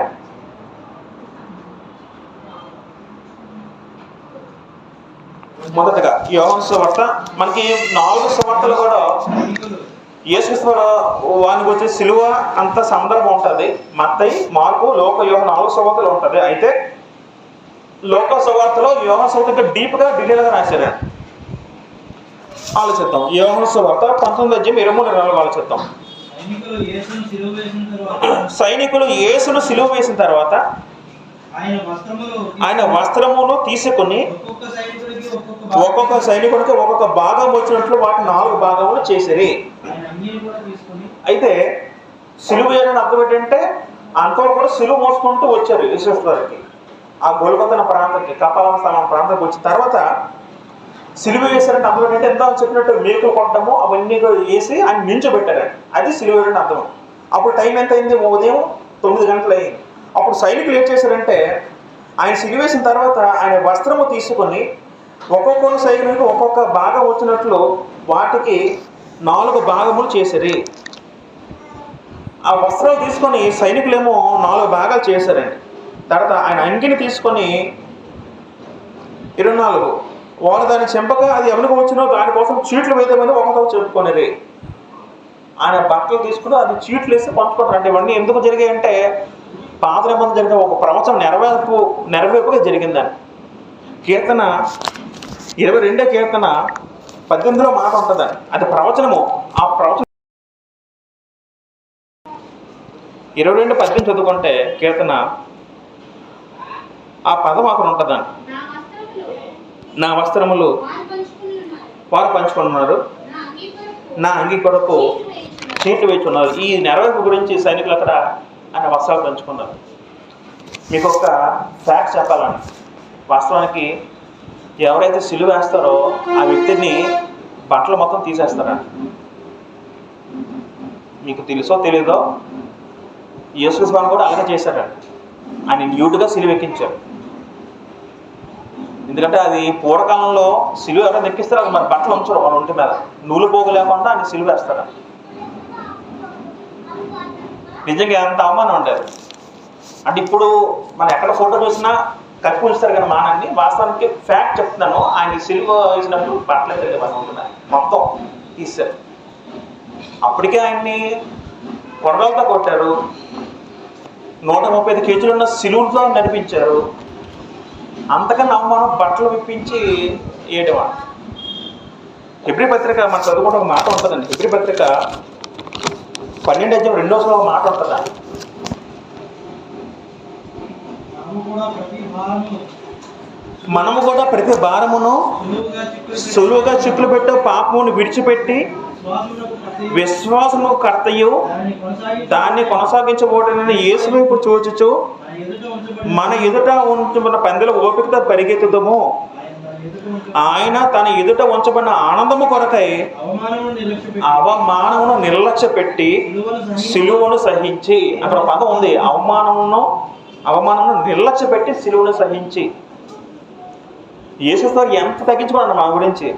మొదటగా యోహాను సువార్త, మనకి 4 సువార్తలు కూడా యేసుక్రీస్తు వానికి వచ్చే సిలువ అంత సందర్భం ఉంటుంది. మత్తయి, మార్కు, లోక, యోహాను 4 సువార్తలు ఉంటుంది. అయితే లోక సువార్తలో యోహాను సువార్త డీప్గా డీటెయిల్గా రాశారు. ఆలోచిద్దాం. యోహాను సువార్త 19:23-24 ఆలోచిద్దాం. సైనికులు యేసును సిలువ వేసిన తర్వాత ఆయన వస్త్రమును తీసుకుని ఒక్కొక్క సైనికుడికి ఒక్కొక్క భాగం వచ్చినట్లు వాటి 4 భాగములు చేసిరి. అయితే సిలువ వేయడానికి అర్థం ఏంటంటే అంతవరకు కూడా సిలువ మోసుకుంటూ వచ్చారు యేసుక్రీస్తుకి. ఆ గొల్గొతా ప్రాంతానికి, కపాల స్థలం ప్రాంతానికి వచ్చిన తర్వాత సిలువ వేశారంటే అర్థం ఏంటంటే ఎంత చెప్పినట్టు మేకులు కొట్టడము అవన్నీ వేసి ఆయన నించోబెట్టారు. అది సిలువ వేయడానికి అర్థం. అప్పుడు టైం ఎంత అయింది? ఉదయం 9 గంటలు అయింది. అప్పుడు సైనికులు ఏం చేశారంటే ఆయన సిలువ వేసిన తర్వాత ఆయన వస్త్రము తీసుకొని ఒక్కొక్క సైనికునికి ఒక్కొక్క భాగం వచ్చినట్లు వాటికి 4 భాగములు చేశారు. ఆ వస్త్రాలు తీసుకొని సైనికులేమో 4 భాగాలు చేశారండి. తర్వాత ఆయన అంగిని తీసుకొని 24 వారు దాన్ని చెంపగా అది ఎవరికి వచ్చినో దానికోసం చీట్లు వేద్దామని ఒకరితో చెప్పుకొనిరి. ఆయన బట్టలు తీసుకుని అది చీట్లు వేసి పంచుకుంటారు. అంటే ఇవన్నీ ఎందుకు జరిగాయంటే పాత నిబంధన జరిగిన ఒక ప్రవచనం నెరవేర్పుగా జరిగిందని. కీర్తన 22 కీర్తన 18 మాట ఉంటుందని. అది ప్రవచనము. ఆ ప్రవచనం 22:18 చదువుకుంటే కీర్తన ఆ పదం అక్కడ ఉంటుందని. నా వస్త్రములు వారు పంచుకున్నారు, నా అంగి కొరకు చీట్లు వేచున్నారు. ఈ నెరవేర్పు గురించి సైనికులు అక్కడ ఆయన వస్త్రాలు పంచుకున్నారు. మీకు ఒక ఫ్యాక్ట్ చెప్పాలండి. వాస్తవానికి ఎవరైతే సిలువ వేస్తారో ఆ వ్యక్తిని బట్టలు మొత్తం తీసేస్తారండి. మీకు తెలుసో తెలీదో యేసుక్రీస్తు కూడా అలాగే చేశారండి. ఆయన న్యూట్గా సిలువ ఎక్కించారు. ఎందుకంటే అది పూర్వకాలంలో సిలువ ఎవరైనా ఎక్కిస్తారు, మరి బట్టలు ఉంచరు వాళ్ళ ఒంటి మీద, నూలు పోగు లేకుండా ఆయన సిలువ వేస్తారు. నిజంగా ఎంత అవమానం ఉండేది అంటే ఇప్పుడు మనం ఎక్కడ ఫోటో చూసినా కప్పి ఉంచుతారు కానీ మానాన్ని. వాస్తవానికి ఫ్యాక్ట్ చెప్తున్నాను, ఆయన సిలువ వేసినప్పుడు బట్టలు అయితే మనం ఉంటున్నాయి మొత్తం తీశారు. అప్పటికే ఆయన్ని కొరడాలతో కొట్టారు, 135 కేజీలు ఉన్న సిలువతో నడిపించారు. అంతకన్నా అవమానం బట్టలు విప్పించి ఏడవా. హెబ్రీ పత్రిక మనం చదువుకుంటే ఒక మాట ఉంటుందండి. హెబ్రీ పత్రిక 12:2 మాట ఉంటుందా? మనము కూడా ప్రతి భారమును సులువుగా చిక్కులు పెట్టే పాపమును విడిచిపెట్టి విశ్వాసము కర్తయు దాన్ని కొనసాగించబోటని యేసు వైపు చూచుచు మన ఎదుట ఉంచుకున్న పందెల ఓపికతో పరిగెత్తుదము. ఆయన తన ఎదుట ఉంచబడిన ఆనందము కొరకై అవమానమును నిర్లక్ష్య పెట్టి సిలువను సహించి, అక్కడ పదం ఉంది, అవమానమును నిర్లక్ష్య పెట్టి సిలువను సహించి. యేసు ఎంత తగ్గించుకున్నాడు మా గురించి.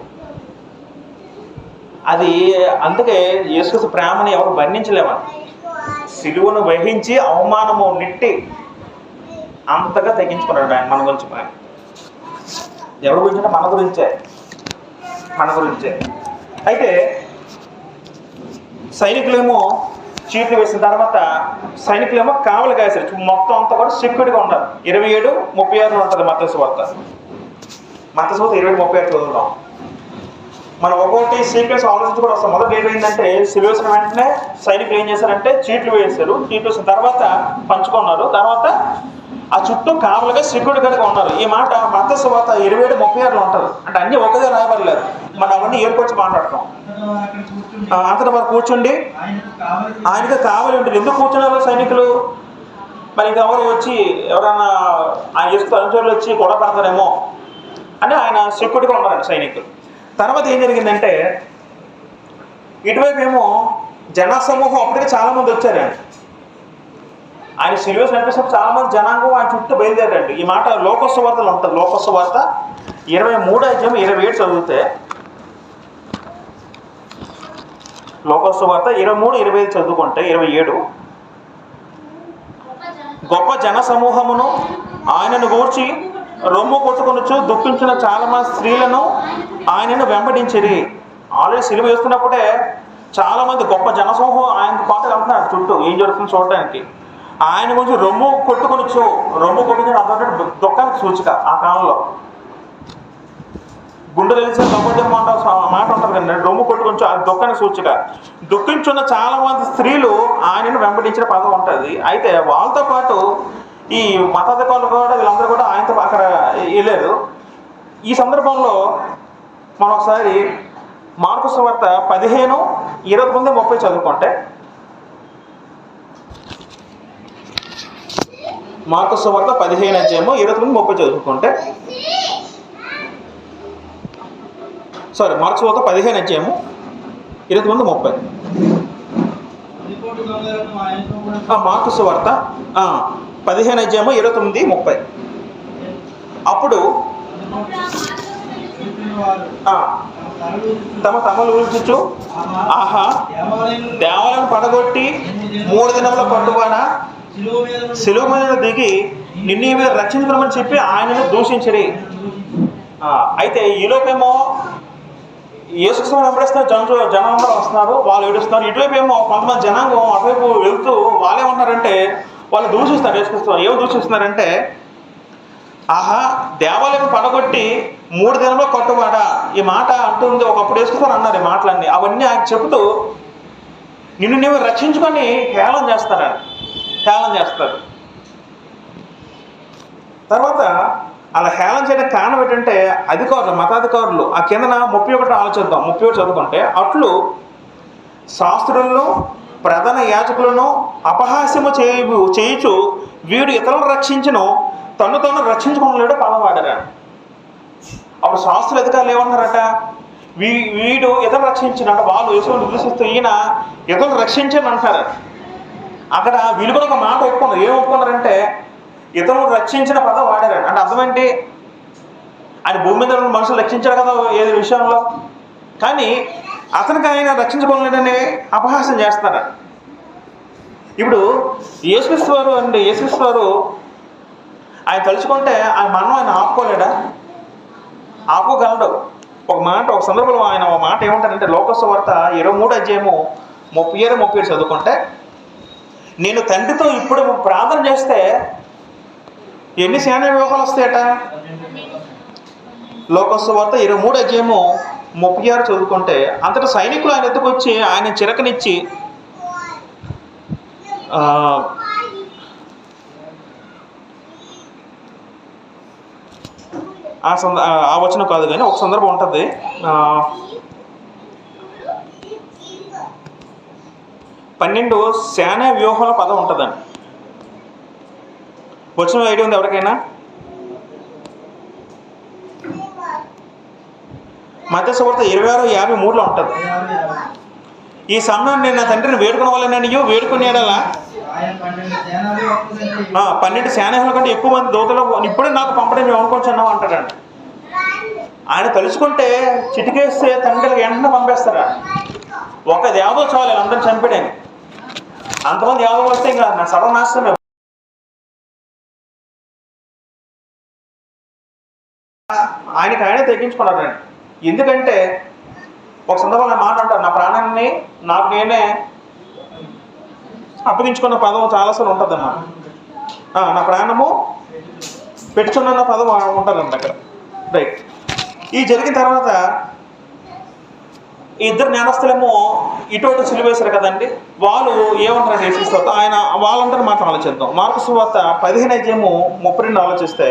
అది అందుకే యేసు ప్రేమని ఎవరు వర్ణించలేమని. సిలువను వహించి అవమానము నెట్టి అంతగా తగ్గించుకున్నాడు ఆయన మన గురించి. ఎవరి గురించి అంటే మన గురించే. అయితే సైనికులేమో చీట్లు వేసిన తర్వాత సైనికులేమో కావలి కాసారు. మొత్తం అంతా కూడా సెక్యూరిటీగా ఉన్నారు. 27:36 ఉంటుంది మత్తయి సువార్త. 27:36 చదువుదాం. మనం ఒక్కొక్కటి సీక్వెన్స్ ఆలోచించి కూడా వస్తాం. మొదటి ఏంటంటే సిలువ వేసిన వెంటనే సైనికులు ఏం చేశారంటే చీట్లు వేశారు. చీట్లు వేసిన తర్వాత పంచుకున్నారు. తర్వాత ఆ చుట్టూ కావలుగా సెక్యూరిటీ గార్డ్గా ఉన్నారు. ఈ మాట మత్తయి సువార్త 27:36 ఉంటుంది. అంటే అన్ని ఒకదే రాయబడలేదు, మనం అవన్నీ ఏర్పరిచి మాట్లాడతాం. అతను మరి కూర్చుండి ఆయనకి కావాలి ఉంటుంది. ఎందుకు కూర్చున్నారు సైనికులు? మరి ఎవరు వచ్చి ఎవరైనా ఆయన చేస్తూ అనుచరులు వచ్చి గొడవ పడతారేమో అని ఆయన సెక్యూరిటీగా ఉన్నారండి సైనికులు. తర్వాత ఏం జరిగిందంటే ఇటువైపు ఏమో జనసమూహం అప్పటికే చాలామంది వచ్చారండి. ఆయన సిలువ నడిపినప్పుడు చాలామంది జనాంగం ఆయన చుట్టూ బయలుదేరండి. ఈ మాట లోక సువార్తలో ఉంటుంది. లోక సువార్త 23:27 చదివితే లోకాసు వార్త 23:25 చదువుకుంటే 27, గొప్ప జన సమూహమును ఆయనను గూర్చి రొమ్ము కొట్టుకొనుచు దుఃఖించిన చాలా మంది స్త్రీలను ఆయనను వెంబడించిరి. ఆల్రెడీ సిలువ వేస్తున్నప్పుడే చాలా మంది గొప్ప జనసమూహం ఆయనతో పాటు వెళ్తున్నారు చుట్టూ ఏం జరుగుతుందో చూడడానికి. ఆయన గురించి రొమ్ము కొట్టుకొనుచు అర్థం దుఃఖానికి సూచిక. ఆ కాలంలో గుండెలు తెలిసిన దొంగజమ్మ మాట ఉంటుంది కదండి, రొమ్ము కొట్టుకొంచు ఆ దుఃఖానికి సూచిక. దుఃఖించున్న చాలా మంది స్త్రీలు ఆయనను వెంబడించిన పదం ఉంటుంది. అయితే వాళ్ళతో పాటు ఈ మతాధికారులు కూడా వీళ్ళందరూ కూడా ఆయనతో అక్కడ వెళ్ళారు. ఈ సందర్భంలో మనం ఒకసారి మార్కు సువార్త 15:29-30 చదువుకుంటే, మార్కు సువార్త 15:29-30 చదువుకుంటే, మార్కు సువార్త 15:29-30. మార్కు సువార్త 15:29-30. అప్పుడు తమ తమలు ఊల్చుచు ఆహా దేవాలయం పడగొట్టి 3 దినముల పట్టుబడ సిలువ మీద దిగి నిన్ను మీద రక్షించుకున్నామని చెప్పి ఆయనను దూషించరి. అయితే ఈలోపేమో యేసుక్రీస్తుని వెంబడిస్తున్న జనం అందరూ వస్తున్నారు, వాళ్ళు ఏడుస్తున్నారు. ఇటువైపు ఏమో కొంతమంది జనాంగం అటువైపు వెళ్తూ వాళ్ళేమంటారంటే వాళ్ళు దూషిస్తారు. యేసుక్రీస్తు ఏమో దూషిస్తున్నారంటే, ఆహా దేవాలయం పడగొట్టి 3 దినంలో కట్టుబడ. ఈ మాట అంటుంది ఒకప్పుడు యేసుక్రీస్తు అన్నారు. ఈ మాటలన్నీ అవన్నీ ఆయన చెబుతూ నిన్ను నీవు రక్షించుకొని హేళన చేస్తారు. తర్వాత అలా హేళన చేయడానికి కారణం ఏంటంటే అధికారులు, మతాధికారులు. ఆ కిందన 31 ఆలోచిద్దాం. 31 చదువుకుంటే, అట్లు శాస్త్రులను ప్రధాన యాజకులను అపహాస్యము చేయుచు వీడు ఇతరులను రక్షించును తను రక్షించుకోలేడు పదవాడరా. అప్పుడు శాస్త్రుల అధికారులు ఏమన్నారట, వీడు ఇతరులు రక్షించినట్టు వాళ్ళు యేసుని దూషిస్తూ ఈయన ఇతరులు రక్షించని అంటారు. అక్కడ వీళ్ళు కూడా ఒక మాట ఒప్పుకున్నారు. ఏం ఒప్పుకున్నారంటే ఇతరులు రక్షించిన పదం వాడారు. అంటే అర్థమేంటి, ఆయన భూమి మీద ఉన్న మనుషులు రక్షించారు కదా ఏది విషయంలో, కానీ అతనికి ఆయన రక్షించుకోలేడని అపహాస్యం చేస్తారు. ఇప్పుడు యేసుక్రీస్తు వారు ఆయన తలుచుకుంటే ఆయన మరణం ఆయన ఆపుకోలేడా? ఆపుకోగలడు. ఒక సందర్భంలో ఆయన ఒక మాట ఏమంటారంటే, లోకాసు వార్త 23:37 చదువుకుంటే, నేను తండ్రితో ఇప్పుడు ప్రార్థన చేస్తే ఎన్ని సేనా వ్యూహాలు వస్తాయట. లోకాసు వార్త 23:36 చదువుకుంటే, అంతటా సైనికులు ఆయన ఎత్తుకు వచ్చి ఆయన చిరకనిచ్చి ఆ వచనం కాదు కానీ ఒక సందర్భం ఉంటుంది. 12 సేనా వ్యూహాల పదం ఉంటుందండి. వచనం ఐడియా ఉంది ఎవరికైనా? మత్తయి సువార్త 26:53 ఉంటుంది. ఈ సమయం నేను నా తండ్రిని వేడుకున్న వాళ్ళని వేడుకునేడలా 12 సేనాహుల కంటే ఎక్కువ మంది దూతలు ఇప్పుడే నాకు పంపడం మేము అనుకుంటున్నాం అంటాడండి. ఆయన తలుచుకుంటే చిటికేస్తే తండ్రికి వెంటనే పంపేస్తారా. ఒక దేవదో చాలు అందరిని చంపాడని. అంతమంది యాదవ వస్తే ఇంకా నా సర్వనాశనమే. ఆయనే తగ్గించుకున్నారండి. ఎందుకంటే ఒక సందర్భంలో మాట అంటారు, నా ప్రాణాన్ని నాకు నేనే అప్పగించుకున్న పదం చాలాసార్లు ఉంటుంది అన్నమాట. నా ప్రాణము పెట్టుచున్న పదం ఉంటుందండి అక్కడ. రైట్. ఈ జరిగిన తర్వాత ఈ ఇద్దరు నేరస్తులేమో ఇటు సిలువేశారు కదండి. వాళ్ళు ఏమంటారు యేసుక్రీస్తుతో ఆయన వాళ్ళందరూ మాట ఆలోచిద్దాం. మార్కు సువార్త 15:32 ఆలోచిస్తే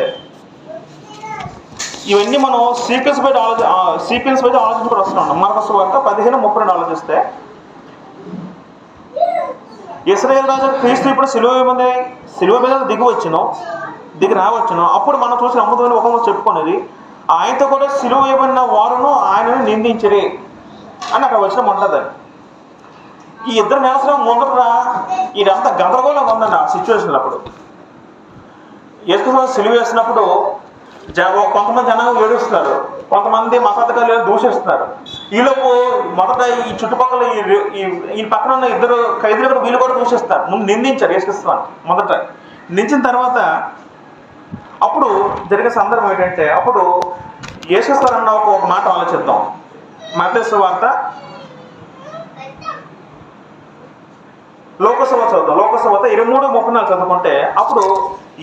ఇవన్నీ మనం సీక్వెన్స్ బయట ఆలోచించుకొని వస్తున్నాం. మార్కు సువార్త 15:32 ఆలోచిస్తే, ఇశ్రాయేలు రాజు క్రీస్తు ఇప్పుడు సిలువ మీద దిగి రావచ్చును. అప్పుడు మనం చూసిన అమృతమైన ఒక చెప్పుకునేది, ఆయనతో కూడా సిలువ వేయబడిన వారును ఆయనను నిందించరే అని అక్కడ వచ్చిన ఉంటుందండి. ఈ ఇద్దరు నేరస్తులు ముందర ఇదంతా గందరగోళంగా ఉందండి ఆ సిచ్యువేషన్. అప్పుడు యేసుక్రీస్తు సిలువ వేసినప్పుడు కొంతమంది జనాలు ఏడుస్తున్నారు, కొంతమంది మతాధికారులు దూషిస్తున్నారు. ఈలోపు మొదట ఈ చుట్టుపక్కల ఈ పక్కన ఉన్న ఇద్దరు ఖైదీలు కూడా వీళ్ళు కూడా దూషిస్తారు. ముందు నిందించారు యేసుక్రీస్తుని మొదట. నిందించిన తర్వాత అప్పుడు జరిగే సందర్భం ఏంటంటే, అప్పుడు యేసుక్రీస్తు అన్న ఒక మాట ఆలోచిద్దాం. మత్తయి సువార్త లోకసువార్త చదువుతాం. లోకసువార్త 23:34 చదువుకుంటే అప్పుడు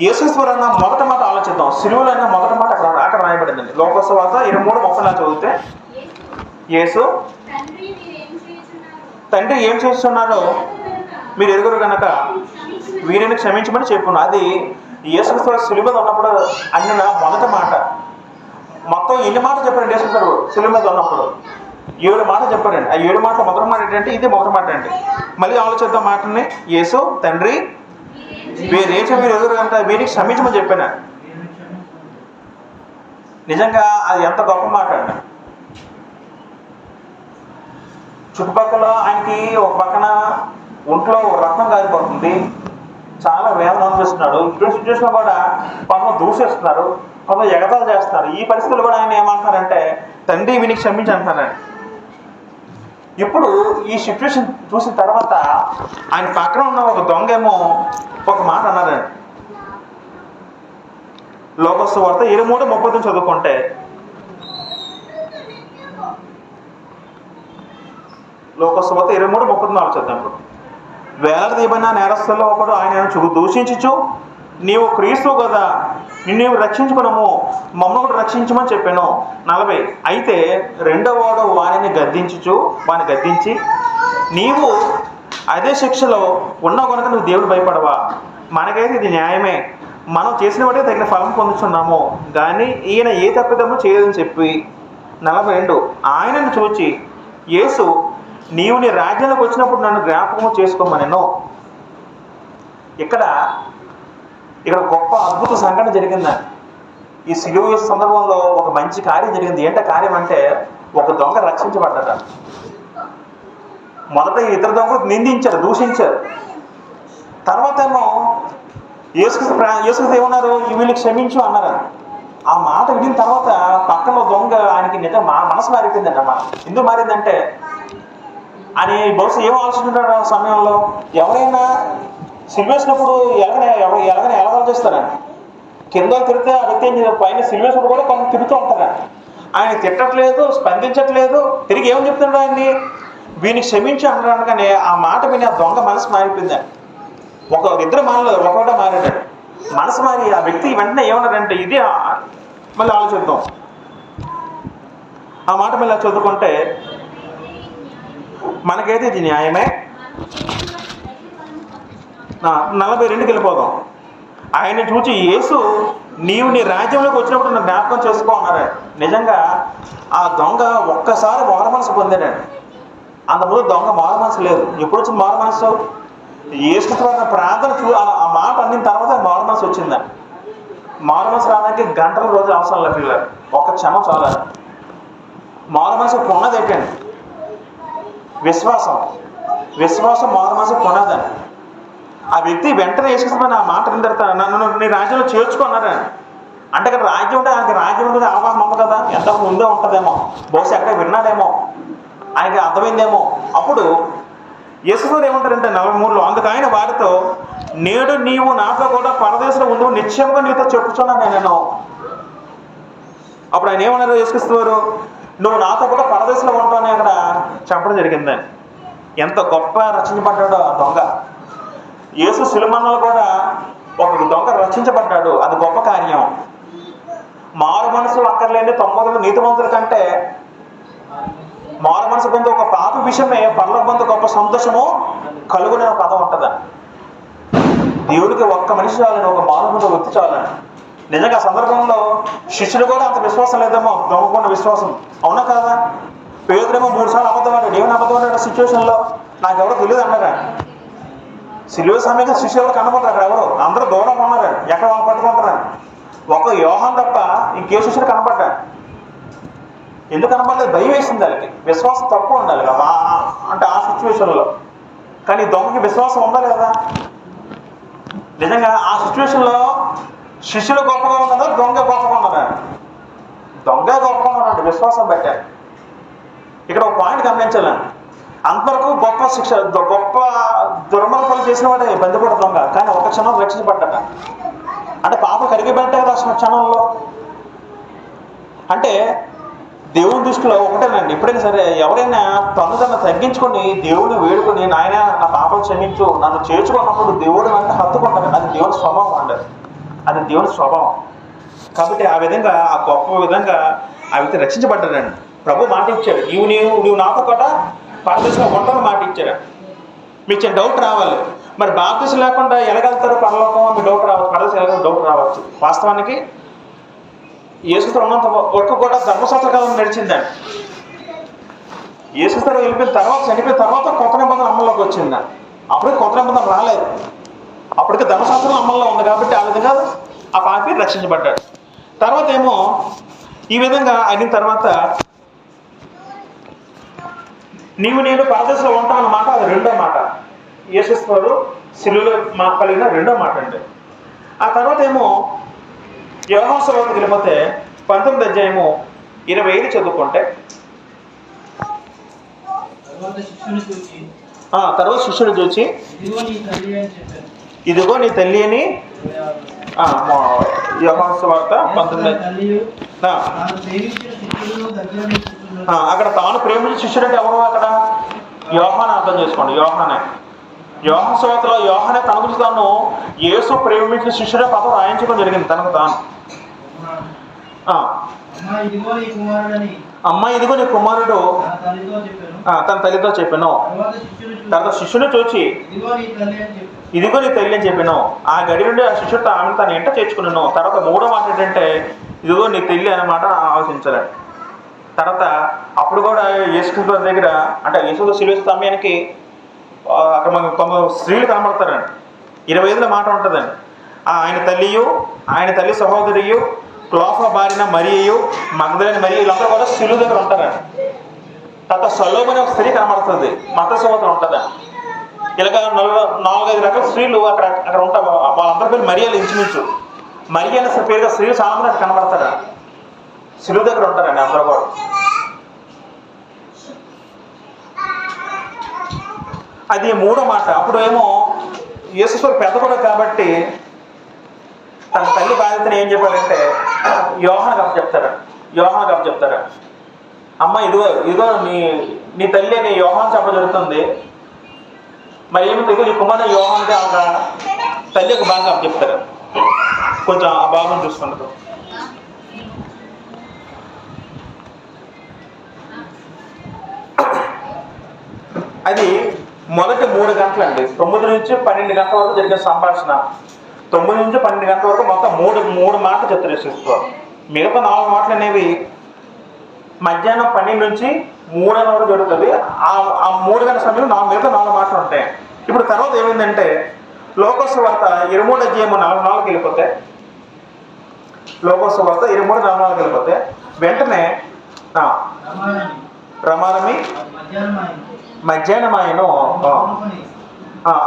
యేసుక్రీస్తు అన్న మొదటి మాట ఆలోచిద్దాం. సిలువలో అన్న మొదటి మాట అక్కడ రాయబడిందండి. లోకసువార్త 23:34 చదివితే, యేసు తండ్రి ఏం చేస్తున్నాడో మీరు ఎరుగురు కనుక వీరిని క్షమించమని చెప్పును. అది యేసుక్రీస్తు సిలువ మీద ఉన్నప్పుడు అన్న మొదటి మాట. మొత్తం ఎన్ని మాటలు చెప్పారండి యేసుక్రీస్తు సిలువ మీద ఉన్నప్పుడు? 7 మాటలు చెప్పారండి. ఆ 7 మాటలు మొదటి మాట ఏంటంటే ఇది మొదటి మాట అండి. మళ్ళీ ఆలోచిద్దాం మాటని. యేసు తండ్రి వీరేం మీరు ఎదురు కనుక వీరికి క్షమించమని చెప్పాను. నిజంగా అది ఎంత గొప్ప మాట అండి. చుట్టుపక్కల ఆయనకి ఒక పక్కన ఒంట్లో రక్తం కారిపోతుంది, చాలా వేదన అనిపిస్తున్నాడు. ఇటువంటి సిచ్యువేషన్ కూడా కొంతమంది దూషిస్తున్నారు, కొంతమంది ఎగతాలు చేస్తున్నారు. ఈ పరిస్థితులు కూడా ఆయన ఏమంటున్నారంటే తండ్రి వీనికి క్షమించి అంటున్నారండి. ఇప్పుడు ఈ సిచ్యువేషన్ చూసిన తర్వాత ఆయన పక్కన ఉన్న ఒక దొంగ ఏమో ఒక మాట అన్నారండి. లోకసువార్త 23:30 చదువుకుంటే, లోకసువార్త 23:34 చదువుతాం. ఇప్పుడు వేలాడదీయబడిన నేరస్తుల్లో ఒకడు ఆయన దూషించుచు నీవు క్రీస్తు కదా, నిన్ను రక్షించుకున్నాము, మమ్మల్ని కూడా రక్షించమని చెప్పాను. 40 అయితే రెండోవాడు వారిని గద్దించి నీవు అదే శిక్షలో ఉన్నావు కనుక నువ్వు దేవుడు భయపడవా? మనకైతే ఇది న్యాయమే, మనం చేసిన వాటే తగిన ఫలం పొందుతున్నాము, కానీ ఈయన ఏ తప్పిదమో చేయదని చెప్పి 42 ఆయనను చూచి యేసు నీవు నీ రాజ్యంలోకి వచ్చినప్పుడు నన్ను జ్ఞాపకం చేసుకోమనెను. ఇక్కడ గొప్ప అద్భుత సంఘటన జరిగిందండి. ఈ సిలువ సందర్భంలో ఒక మంచి కార్యం జరిగింది. ఏంట కార్యం అంటే ఒక దొంగ రక్షించబడ్డాడు. మొదట ఈ ఇద్దరు దొంగలు నిందించారు, దూషించారు. తర్వాత ఏమో యేసుక్రీస్తు ఏమన్నారు, వీళ్ళకి క్షమించు అన్నారు. ఆ మాట విడిన తర్వాత పక్కన దొంగ ఆయనకి నిజం మనసు మారిపోయిందండి. అన్నమాట ఎందుకు మారిందంటే అని బహుశా ఏం ఆలోచించుంటాడు ఆ సమయంలో, ఎవరైనా సిల్వేసినప్పుడు ఎలాగైనా ఎలా ఆలోచిస్తారండి. కింద తిరిగితే ఆ వ్యక్తి పైన సిల్వేసినప్పుడు కూడా కొంత తిరుగుతూ ఉంటారండి. ఆయన తిట్టట్లేదు, స్పందించట్లేదు, తిరిగి ఏమని చెప్తున్నాడు ఆయన్ని, వీనికి క్షమించి అంటాడు. కానీ ఆ మాట విని ఆ దొంగ మనసు మారిపోయిందండి. ఇద్దరు మారలేదు, ఒకటే మారాడు. మనసు మారి ఆ వ్యక్తి వెంటనే ఏమన్నాడంటే ఇది మళ్ళీ ఆలోచిద్దాం. ఆ మాట మళ్ళీ చదువుకుంటే మనకైతే ఇది న్యాయమే. 42కి వెళ్ళిపోదాం. ఆయన చూచి యేసు నీవు నీ రాజ్యంలోకి వచ్చినప్పుడు నన్ను జ్ఞాపకం చేసుకో అన్నాడు. నిజంగా ఆ దొంగ ఒక్కసారి మారు మనసు పొందాడండి. అంతకుముందు దొంగ మారు మనసు లేదు. ఎప్పుడు వచ్చింది మారు మనసు? యేసుక్రీస్తు ప్రార్థన ఆ మాట అన్నిన తర్వాత మారు మనసు వచ్చిందండి. మారు మనసు రావడానికి గంటల రోజులు అవసరం లేదు పిల్లలు, ఒక్క క్షణం చాలా. మారు మనసు పున్నది ఏంటండి? విశ్వాసం మారు మనసు పునాదని. ఆ వ్యక్తి వెంటనే యేసుక్రీస్తు ఆ మాట విన్న తర్వాత నన్ను నీ రాజ్యంలో చేర్చుకున్నారని. అంటే ఇక్కడ రాజ్యం ఉంటే ఆయనకి రాజ్యం ఉంటుంది అవగాహన ఉంది కదా, ఎంత ముందే ఉంటుందేమో, బహుశా ఎక్కడ విన్నాడేమో, ఆయనకి అర్థమైందేమో. అప్పుడు యేసుక్రీస్తు ఏమంటారంటే 43లో అందుకు ఆయన వారితో నేడు నీవు నాతో కూడా పరదేశంలో ఉండు, నిశ్చయంగా నీతో చెప్పుచున్నాను నేను. అప్పుడు ఆయన ఏమన్నారు యేసుక్రీస్తు వారు, నువ్వు నాతో కూడా పరదేశంలో ఉంటావని అక్కడ చెప్పడం జరిగిందని. ఎంత గొప్ప రక్షించబడ్డాడో ఆ దొంగ. యేసు సిలువలో కూడా ఒక దొంగ రక్షించబడ్డాడు. అది గొప్ప కార్యం. మారు మనసు అక్కర్లేని 90 నీతిమంతుల కంటే మారు మనసు పొంది ఒక పాప విషయమే పరలోక పొంది గొప్ప సంతోషము కలుగునే పదం ఉంటుందని. దేవుడికి ఒక్క మనిషి చాలని, ఒక మారు ముందు వ్యక్తి చాలని. నిజంగా ఆ సందర్భంలో శిష్యులు కూడా అంత విశ్వాసం లేదేమో, దొంగకున్న విశ్వాసం. అవునా కాదా? పేదరేమో 3 సార్లు అబద్ధపడ్డాడు. ఏమైనా అబద్ధపడ్డాడు సిచ్యువేషన్లో? నాకెవరో తెలియదు అన్నారా? సిలువ సమయంలో శిష్యులు కనబడరు. అక్కడ ఎవరు, అందరూ దూరం ఉన్నారు. ఎక్కడ వాళ్ళు పట్టుకుంటారు? ఒక యోహాను తప్ప ఇంకే శిష్యుడు కనబడ్డాడు. ఎందుకు కనబడలేదు? భయం వేసింది వాళ్ళకి. విశ్వాసం తక్కువ ఉండాలి కదా అంటే ఆ సిచ్యువేషన్లో. కానీ దొంగకి విశ్వాసం ఉండాలి కదా. నిజంగా ఆ సిచ్యువేషన్లో శిష్యులు గొప్పగా ఉన్నారా, దొంగ గొప్పగా ఉన్నారా? దొంగ గొప్పగా ఉన్నారంటే విశ్వాసం పెట్టారు. ఇక్కడ ఒక పాయింట్ గమనించాలండి. అంతవరకు గొప్ప శిక్ష, గొప్ప దుర్మల పనులు చేసిన వాడే బందిపోటు దొంగ, కానీ ఒక క్షణం రక్షించబడ్డాట. అంటే పాపం కరిగిపోయింటే కదా అసలు క్షణంలో. అంటే దేవుని దృష్టిలో ఒకటేనండి, ఎప్పుడైనా సరే ఎవరైనా తను తగ్గించుకొని దేవుడిని వేడుకొని నాయన నా పాపం క్షమించు నన్ను చేర్చుకున్నప్పుడు దేవుడు అంటే హత్తుకుంటారు. అది దేవుని స్వభావం అండి, అది దేవుని స్వభావం. కాబట్టి ఆ విధంగా, ఆ గొప్ప విధంగా ఆ వ్యక్తి రక్షించబడ్డాడండి. ప్రభు మాట ఇచ్చాడు, నీవు నాతో కూడా పరదేశంలో ఉంటాను మాట ఇచ్చాడు. మీకు చిన్న డౌట్ రావాలి, మరి బాప్తిసం లేకుండా ఎలాగెళ్తారు పరలోకం మీ డౌట్ రావచ్చు, పరదేశం ఎలాగో డౌట్ రావచ్చు. వాస్తవానికి యేసుతో ఉన్నంత వరకు కూడా ధర్మశాస్త్ర కాలం నడిచిందండి. యేసుతో వెళ్ళిపోయిన తర్వాత, చనిపోయిన తర్వాత కొత్త నిబంధన అమల్లోకి వచ్చిందండి. అప్పటికి కొత్త నిబంధన రాలేదు, అప్పటికి ధర్మశాస్త్రం అమల్లో ఉంది. కాబట్టి ఆ విధంగా ఆ పాపి రక్షించబడ్డాడు. తర్వాత ఏమో ఈ విధంగా అయిన తర్వాత నేను పరదేశంలో ఉంటాను మాట, అది రెండో మాట. యేసువారు శిలువలో కలిగిన రెండో మాట అండి. ఆ తర్వాత ఏమో యోహాను సువార్తకి వెళ్ళిపోతే 19వ అధ్యాయము 25 చదువుకుంటే, తర్వాత శిష్యుడు చూచి ఇదిగో నీ తల్లి అని, యోహాను సువార్త 19. అక్కడ తాను ప్రేమించిన శిష్యుడు అంటే ఎవరు? అక్కడ యోహాను అర్థం చేసుకోండి, యోహానే. యోహాను సువార్తలో యోహానే తన గురించి తాను యేసు ప్రేమించిన శిష్యుడే పాపం రాయించడం జరిగింది తనకు తాను. అమ్మ ఇదిగో నీ కుమారుడు తన తల్లితో చెప్పాను. తర్వాత శిష్యుని చూచి ఇదిగో నీ తల్లి అని చెప్పాను. ఆ గడి నుండి ఆ శిష్యుడు ఆమెను తను ఎంట చేర్చుకున్నాను. తర్వాత మూడో మాట ఏంటంటే ఇదిగో నీ తల్లి అన్నమాట ఆలోచించాలి. తర్వాత అప్పుడు కూడా యేసుక్రీస్తు దగ్గర, అంటే యేసు శిలువ సమయానికి అక్కడ మనకు కొంత స్త్రీలు కనబడతారండి. 25లో మాట ఉంటుందండి. ఆయన తల్లియు, ఆయన తల్లి సహోదరియు, క్లోఫా బారిన మరియయు, మగ్దలేని మరియు వీళ్ళందరూ కూడా శిలువ దగ్గర ఉంటారండి. తర్వాత సలోమని ఒక స్త్రీ కనబడుతుంది, మత సహోదరు ఉంటుందండి. ఇలాగ 4-5 రకాల స్త్రీలు అక్కడ ఉంటారు. వాళ్ళందరి పేరు మరియాలు ఇంచుమించు. మరియ అనే పేరుగా స్త్రీలు చాలా మంది కనబడతారు, శిలువ దగ్గర ఉంటారండి అందరూ కూడా. అది మూడో మాట. అప్పుడు ఏమో యేసువారు పెద్ద కూడా కాబట్టి తన తల్లి బాధ్యతను ఏం చెప్పారంటే యోహాను గప్ప చెప్తారు. అమ్మ ఇదిగో నీ తల్లి అని యోహాను చెప్పడం జరుగుతుంది. మరి ఏమి ఇదిగో నీ కుమారుడు యోహానుగా ఒక తల్లి ఒక బాగా చెప్తారు. కొంచెం ఆ భాగం చూసుకుంటారు. అది మొదటి 3 గంటలండి, 9 నుంచి 12 గంటల వరకు జరిగే సంభాషణ. 9 నుంచి 12 గంటల వరకు మొత్తం మూడు మాటలు చెప్తారు యేసుక్రీస్తు. మిగతా 4 మాటలు అనేవి మధ్యాహ్నం 12 నుంచి 3 వరకు జరుగుతుంది. ఆ 3 గంటల సమయంలో మిగతా 4 మాటలు ఉంటాయి. ఇప్పుడు తర్వాత ఏమైందంటే లోకాసు వార్త 23 అధ్యాయము 44కి వెళ్ళిపోతే, లోకాసు వార్త 23:44కి వెళ్ళిపోతే వెంటనే రమారమి మధ్యాహ్నమాయను.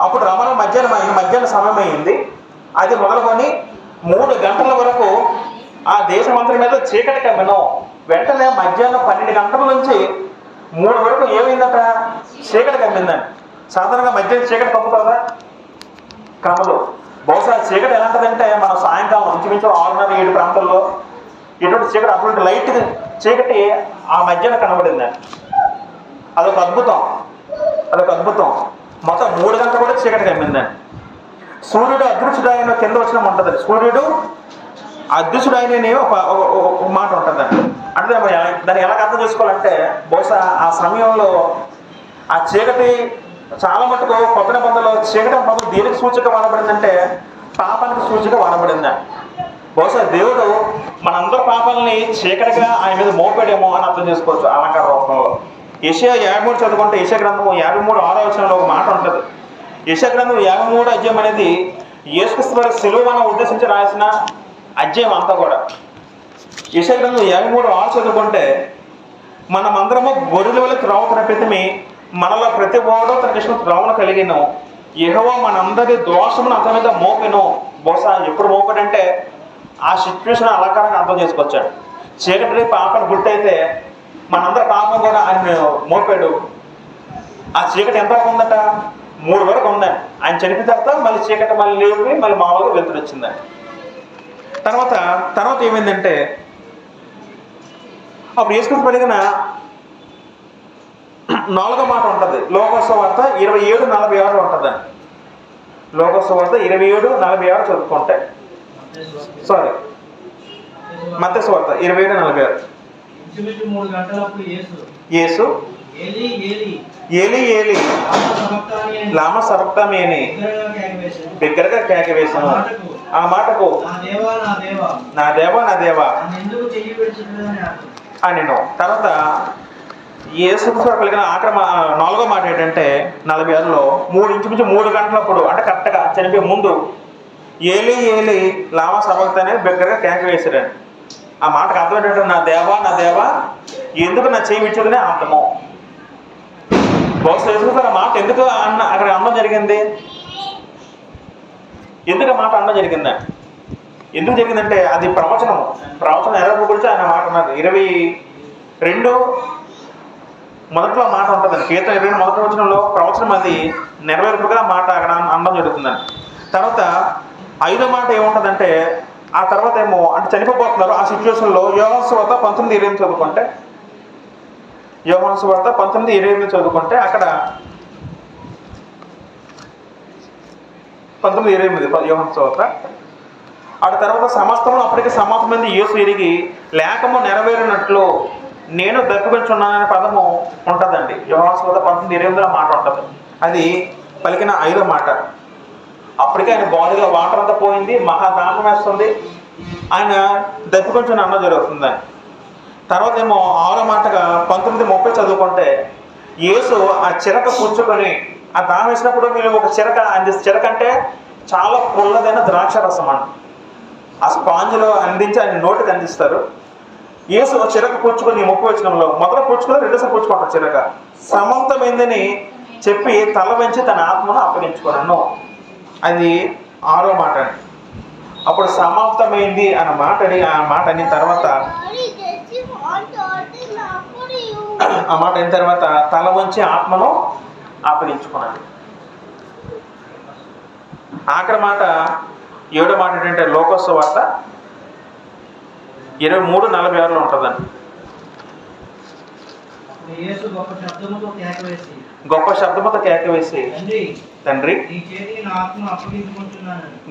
అప్పుడు రమారమి మధ్యాహ్నమాయను, మధ్యాహ్న సమయం అయింది. అది మొదలుకొని 3 గంటల వరకు ఆ దేశమంతటి మీద చీకటి కమ్మెను. వెంటనే మధ్యాహ్నం 12 గంటల నుంచి 3 వరకు ఏమైందట? చీకటి కమ్మిందండి. సాధారణంగా మధ్యాహ్నం చీకటి కమ్ముతుందా? కమ్మదు. బహుశా చీకటి ఎలాంటిదంటే మనం సాయంకాలం ఇంచుమించు 6:30-7 ప్రాంతాల్లో ఎటువంటి చీకటి, అటువంటి లైట్ చీకటి ఆ మధ్యాహ్నం కనబడిందండి. అదొక అద్భుతం. మొత్తం 3 గంటలు కూడా చీకటి కమ్మిందండి. సూర్యుడు అదృశ్యుడాయన కింద వచ్చిన ఉంటుందండి. సూర్యుడు అదృశ్యుడాయన ఒక మాట ఉంటుందండి. అంటే దాన్ని ఎలా అర్థం చేసుకోవాలంటే బహుశా ఆ సమయంలో ఆ చీకటి చాలా మటుకు కొత్త నిబంధనలో చీకటి పదం దేనికి సూచిక వాడబడిందంటే పాపానికి సూచిక వాడబడిందండి. బహుశా దేవుడు మనందరి పాపాలని చీకటిగా ఆయన మీద మోపాడేమో అని అర్థం చేసుకోవచ్చు అలంకార రూపంలో. యెషయా 53 చదువుకుంటే యెషయా గ్రంథము 53:6 ఒక మాట ఉంటుంది. యెషయా గ్రంథం 53 అధ్యాయం అనేది యేసుక్రీస్తు వారి శిలువను ఉద్దేశించి రాసిన అధ్యాయం అంతా కూడా. యెషయా గ్రంథం 53:6 చదువుకుంటే మనమందరము గొర్రెల వల్ల త్రోవ ప్రతిమి, మనలో ప్రతి వాడు తన కృష్ణ త్రోవను కలిగిన యెహోవా మనందరి దోషమును అంత మీద మోపెను. బహుశా ఎప్పుడు మోపాడంటే ఆ సిచ్యువేషన్ అలంకారంగా అర్థం చేసుకొచ్చాడు. చీకటి పాపను గుర్తయితే మనందరి పాపం కూడా ఆయన మోపాడు. ఆ చీకటి ఎంతవరకు ఉందట? 3 వరకు ఉందండి. ఆయన చనిపోయిన తర్వాత మళ్ళీ చీకటి మళ్ళీ లేవి మళ్ళీ మామూలుగా వెలుతురు వచ్చిందండి. తర్వాత ఏమైందంటే అప్పుడు యేసుక్రీస్తు పలికిన 4వ మాట ఉంటుంది. లోకాసు వార్త 27:46 ఉంటుందండి. లోకాసు వార్త 27:46 చదువుకుంటే, సారీ మత్తయి సువార్త 27:46. యేసు ఏలి ఏలి లామా సబక్తాని అని బిగ్గరగా కేక వేశాను. ఆ మాటకు నా దేవా నా దేవా అని. తర్వాత యేసు కలిగిన ఆఖరి 4వ మాట ఏంటంటే 46లో 3 గంటలప్పుడు, అంటే కరెక్ట్గా చనిపోయే ముందు ఏలి ఏలి లామా సబక్తాని బిగ్గరగా కేక వేశాడండి. ఆ మాటకు అర్థం ఏంటంటే నా దేవా నా దేవా ఎందుకు నా చేయి విచ్చుదనే అర్థము. బహుశా యేసుక్రీస్తు ఆ మాట ఎందుకు అక్కడ అనడం జరిగింది? ఎందుకు ఆ మాట అనడం జరిగిందండి? ఎందుకు జరిగిందంటే అది ప్రవచనం నెరవేర్పు గురించి ఆయన మాట అన్నారు. 22 మొదట్లో మాట ఉంటుందండి. కీర్తన 22 మొదటి వచనంలో ప్రవచనం అది నెరవేర్పుగా మాట అక్కడ అనడం జరుగుతుందండి. తర్వాత 5వ మాట ఏముంటుందంటే ఆ తర్వాత ఏమో అంటే చనిపోతున్నారు. ఆ సిచ్యువేషన్లో యోహాను సువార్త 19:28 చదువుకుంటే, యోహాను సువార్త 19:28 చదువుకుంటే అక్కడ 19:28 యోహాను సువార్త. ఆ తర్వాత సమస్తము అప్పటికి సమాప్తమైంది యేసు ఎరిగి లేఖము నెరవేరినట్లు నేను దప్పికొంచున్నాననే పదము ఉంటుందండి. యోహాను సువార్త 19:28 మాట ఉంటుంది. అది పలికిన 5వ మాట. అప్పటికే ఆయన బాడీలో వాటర్ అంతా పోయింది, మహాదాహం వేస్తుంది, ఆయన దప్పికొంచుని అన్న జరుగుతుందని. తర్వాత ఏమో 6వ మాటగా 19:30 చదువుకుంటే యేసు ఆ చిరక కూర్చుకొని ఆ దాహం వేసినప్పుడు వీళ్ళు ఒక చిరక అంటే చాలా పుల్లదైన ద్రాక్ష రసం అండి. ఆ స్పాంజ్లో అందించి ఆయన నోటికి అందిస్తారు. యేసు చిరక కూర్చుకొని 30 వచనంలో మొదట కూర్చుకొని 2సారి కూర్చుకుంటారు. చిరక సమంతమైందని చెప్పి తల వంచి తన ఆత్మను అప్పగించుకున్నాను. అది 6వ మాట అండి. అప్పుడు సమాప్తమైంది అన్న మాట అయిన తర్వాత తల వంచి ఆత్మను అప్పగించుకున్నాడు. ఆఖరి మాట 7వ మాట ఏంటంటే లోకాసు వార్త 23:46 ఉంటుందండి. గొప్ప శబ్దముతో కేక వేసి తండ్రి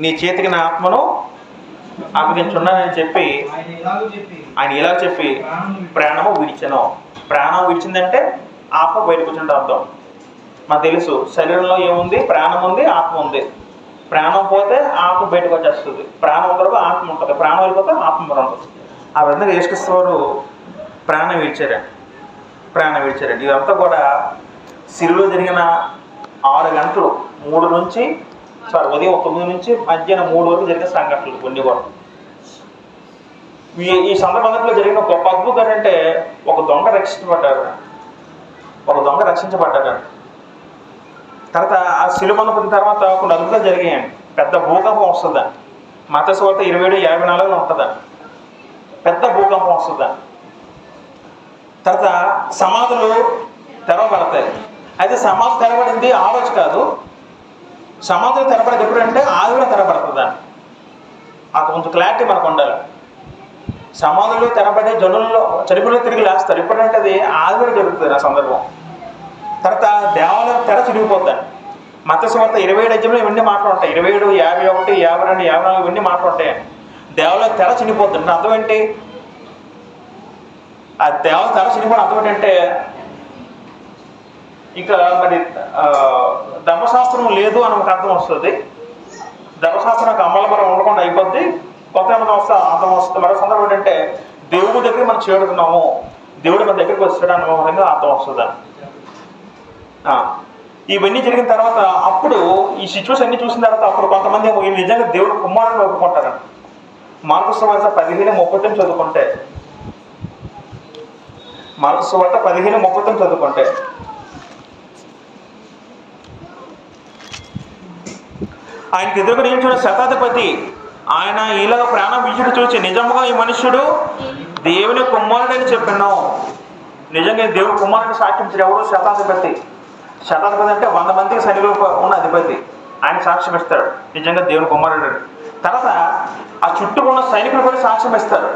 నీ చేతికి నా ఆత్మను అప్పగించున్నానని చెప్పి ఆయన ఇలా చెప్పి ప్రాణము విడిచెను. ప్రాణం విడిచిందంటే ఆత్మ బయటకు వచ్చినట్టు అర్థం. మనకు తెలుసు శరీరంలో ఏముంది? ప్రాణం ఉంది, ఆత్మ ఉంది. ప్రాణం పోతే ఆత్మ బయటకు వచ్చేస్తుంది. ప్రాణం ఉండదు, ఆత్మ ఉంటుంది. ప్రాణం వెళ్ళిపోతే ఆత్మ ఉంటుంది. ఆ విధంగా యేసుక్రీస్తు వారు ప్రాణం విడిచారండి. ఇదంతా కూడా సిలువలో జరిగిన 6 గంటలు ఉదయం 9 నుంచి మధ్యాహ్నం 3 వరకు జరిగిన సంఘటనలు కొన్ని కూడా. ఈ సందర్భంలో జరిగిన గొప్ప అద్భుతం ఏంటంటే ఒక దొంగ రక్షించబడ్డాడు. తర్వాత ఆ సిలువ పొందిన తర్వాత కొన్ని అద్భుతాలు జరిగాయండి. పెద్ద భూకంపం వస్తుందండి. మత్తయి సువార్త 27:54 ఉంటుందండి. పెద్ద భూకంపం వస్తుందండి. తర్వాత సమాధులు తెరవబడతాయి. అయితే సమాధి తెరబడింది ఆ రోజు కాదు. సమాధులు తెరబడేది ఎప్పుడంటే ఆదివారం తెరబడుతుందండి. అది కొంచెం క్లారిటీ మనకు ఉండాలి. సమాధులు తెరబడే జనుల్లో చనిపోయిన తిరిగి లేస్తారు. ఎప్పుడంటే అది ఆదివారం జరుగుతుంది ఆ సందర్భం. తర్వాత దేవాలయం తెర చిరిగిపోద్దండి. మత్తయి సువార్త 27:5 ఇవన్నీ మాటలు ఉంటాయి. 27, 51, 52, 54 ఇవన్నీ మాటలు ఉంటాయండి. దేవాలయం తెర చినిపోద్దండి. అర్థం ఏంటి? ఆ దేవాలయం తెర చినిపోవడం అర్థం ఏంటంటే ఇక మరి ధర్మశాస్త్రం లేదు అని ఒక అర్థం వస్తుంది. ధర్మశాస్త్రం అమలుబరం ఉండకుండా అయిపోద్ది. కొత్త అర్థం వస్తుంది. మరో సందర్భం ఏంటంటే దేవుడి దగ్గర మనం చేరుతున్నాము, దేవుడు మన దగ్గరికి వచ్చాడు అన్న విధంగా అర్థం వస్తుంది. ఇవన్నీ జరిగిన తర్వాత అప్పుడు ఈ సిచ్యువేషన్ అన్ని చూసిన తర్వాత అప్పుడు కొంతమంది ఈ నిజంగా దేవుడు కుమారుని ఒప్పుకుంటారండి. మార్కు సువార్త 15:39 చదువుకుంటే ఆయనకి ఎదురుగా నిలిచిన శతాధిపతి ఆయన ఇలాగ ప్రాణం విడిచుడు చూసి నిజముగా ఈ మనుష్యుడు దేవుని కుమారుడని చెప్పాను. నిజంగా దేవుడు కుమారుని సాక్షించారు. ఎవరు? శతాధిపతి. శతాధిపతి అంటే 100 మందికి సైనికులు ఉన్న అధిపతి. ఆయన సాక్ష్యం ఇస్తాడు నిజంగా దేవుని కుమారుడు. తర్వాత ఆ చుట్టూ ఉన్న సైనికులు కూడా సాక్ష్యం ఇస్తారు.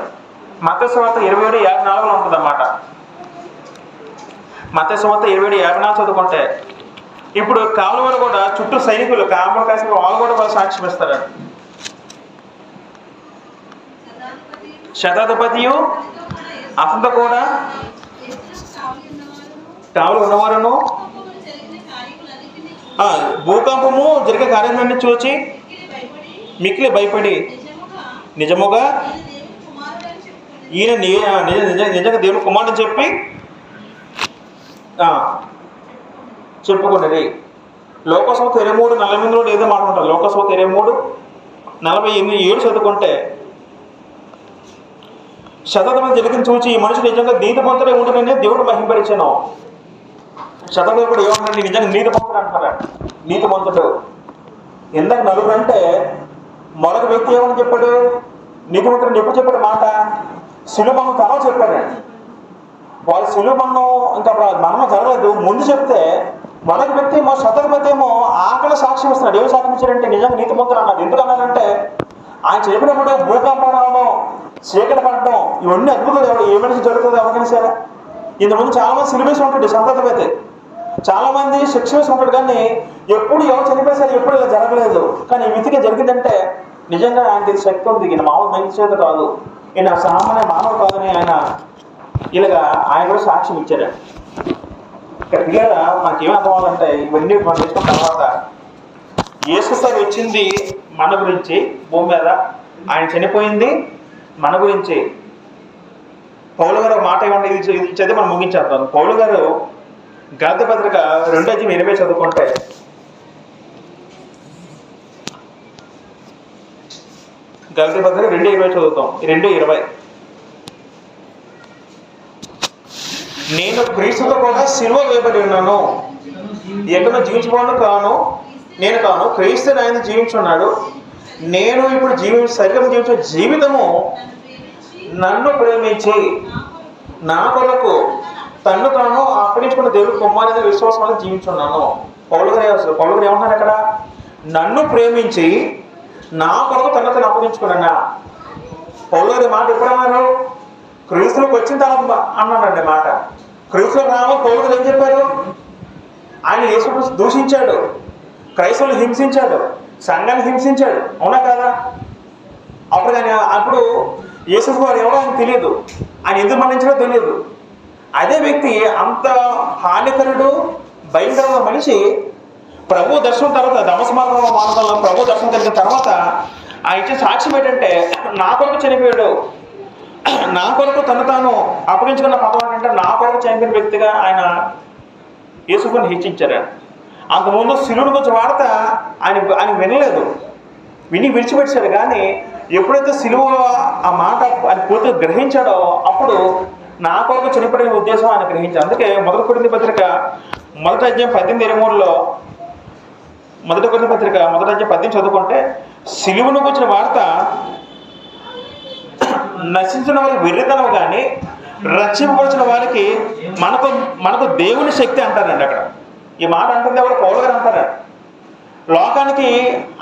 మత్తయి సువార్త 27:54 ఉంటుంది అన్నమాట. మత్తయి సువార్త 27:54 చదువుకుంటే ఇప్పుడు కావలి వారు కూడా చుట్టూ సైనికులు కావలి కాసిన వాళ్ళు కూడా వాళ్ళు సాక్ష్యం ఇస్తారు. శతాధిపతియు అతనితో కూడా కావలి ఉన్నవారును భూకంపము జరిగే కార్యాలన్నీ చూచి మిక్కిలి భయపడి నిజముగా ఈయన నిజంగా దేవుని కుమారుడు చెప్పి చెప్పుకున్నది. లోకసభ 23:48 ఏదో మాట ఉంటారు. లోకసభ 23:47 చదువుకుంటే శతాధిపతి జరిగిన చూచి ఈ మనిషి నిజంగా నీతిమంతుడే ఉండునని దేవుడు మహింపరిచాను. శతాధిపతి ఏమన్నాడు? నిజంగా నీతిమంతుడు అంటారా? నీతిమంతుడు. ఇందాక నలుగురు అంటే మరొక వ్యక్తి ఏమని చెప్పాడు? నీతిమంతుడు ఎప్పుడు చెప్పాడు మాట? శిలుమన్ను తర్వాత చెప్పాడు. వాళ్ళు శిలుమన్ను ఇంకా మరణం జరగలేదు ముందు చెప్తే మరొక వ్యక్తి ఏమో శతాధిపతి ఏమో ఆకలి సాక్ష్యం ఇస్తున్నాడు. ఏమి సాక్ష్యం ఇచ్చాడంటే నిజంగా నీతిమంతుడు అన్నాడు. ఎందుకు అన్నాడంటే ఆయన చెప్పినప్పుడు భూకంపం రావడం, చీకటి పడడం, ఇవన్నీ అద్భుతాలు ఏ మనిషి జరుగుతుంది ఎవరికైనా సరే. ఇంతకుముందు చాలా మంది సిలిబేసి ఉంటాడు శతాధిపతి, చాలా మంది శిక్ష వేసి ఉంటాడు. కానీ ఎప్పుడు ఎవరు చనిపోయేసారు, ఎప్పుడు ఇలా జరగలేదు. కానీ ఈ విధిగా జరిగిందంటే నిజంగా ఆయనకి శక్తి ఉంది. ఈయన మామూలు మంచి చేత కాదు, ఈయన సామాన్య మానవుడు కాదని ఇలాగా ఆయన కూడా సాక్ష్యం ఇచ్చాడు. ఇక్కడ క్లియర్గా మనకేం అర్థం అవ్వాలంటే ఇవన్నీ మనం చేసుకున్న తర్వాత యేసుసారి వచ్చింది మన గురించి, భూమి మీద ఆయన చనిపోయింది మన గురించి. పౌలు గారు మాట ఏమంటే ఇది చదివి మనం ముగించేద్దాం. పౌలు గారు గలాతీ పత్రిక 2:20 చదువుకుంటే గలాతీ పత్రిక 2:20 చదువుతాం. 2:20 నేను క్రీస్తుతో కూడా సిలువ వేయబడి ఉన్నాను, ఎక్కడ జీవించబోను కాను, నేను కాను, క్రీస్తు ఆయన జీవించున్నాడు. నేను ఇప్పుడు శరీరం జీవించే జీవితము నన్ను ప్రేమించి నా కొరకు తన్ను తాను అప్పగించుకున్న దేవుడు కుమారుని విశ్వాసం వల్ల జీవించున్నాను. పౌలు గారు ఏమంటున్నారు అక్కడ? నన్ను ప్రేమించి నా కొరకు తను తను అప్పగించుకున్నా. పౌలు గారి మాట ఎప్పుడన్నారు? క్రీస్తులకు వచ్చిన తర్వాత అన్నాడండి మాట. క్రీస్తులకు రావాలి పౌలు గారు ఏం చెప్పారు? ఆయన యేసును దూషించాడు, క్రైస్తవులు హింసించాడు, సంఘాన్ని హింసించాడు, అవునా కదా? అప్పుడు యేసు వారు ఎవరో ఆయన తెలియదు, ఆయన ఎందుకు మరణించాడో తెలియదు. అదే వ్యక్తి అంత హానికరుడు భయంకరమైన మనిషి ప్రభు దర్శనం తర్వాత దమస్క మార్గంలో ప్రభు దర్శనం జరిగిన తర్వాత ఆయన ఇచ్చే సాక్ష్యం ఏంటంటే నా కొరకు చనిపోయాడు, నా కొరకు తను తాను అప్పగించుకున్న పదం అంటే నా కొరకు చనిపోయిన వ్యక్తిగా ఆయన యేసుని హెచ్చించారు. అంతకుముందు శిలువుని గురించి వార్త ఆయన వినలేదు, విని విడిచిపెట్టాడు. కానీ ఎప్పుడైతే సిలువ ఆ మాట ఆయన పూర్తిగా గ్రహించాడో అప్పుడు నా కొరకు చనిపోయిన ఉద్దేశం ఆయన గ్రహించాడు. అందుకే 1 కొరింథీ పత్రిక 1వ అధ్యాయం 18:23 1 కొరింథీ పత్రిక 1వ అధ్యాయం 18 చదువుకుంటే సిలువను గురించిన వార్త నశించిన వారికి వెర్రితనం కానీ రక్షింపబడిన వారికి మనకు దేవుని శక్తి అంటారండి. అక్కడ ఈ మాట అంటుంది ఎవరు? పౌలు గారు అంటారు. లోకానికి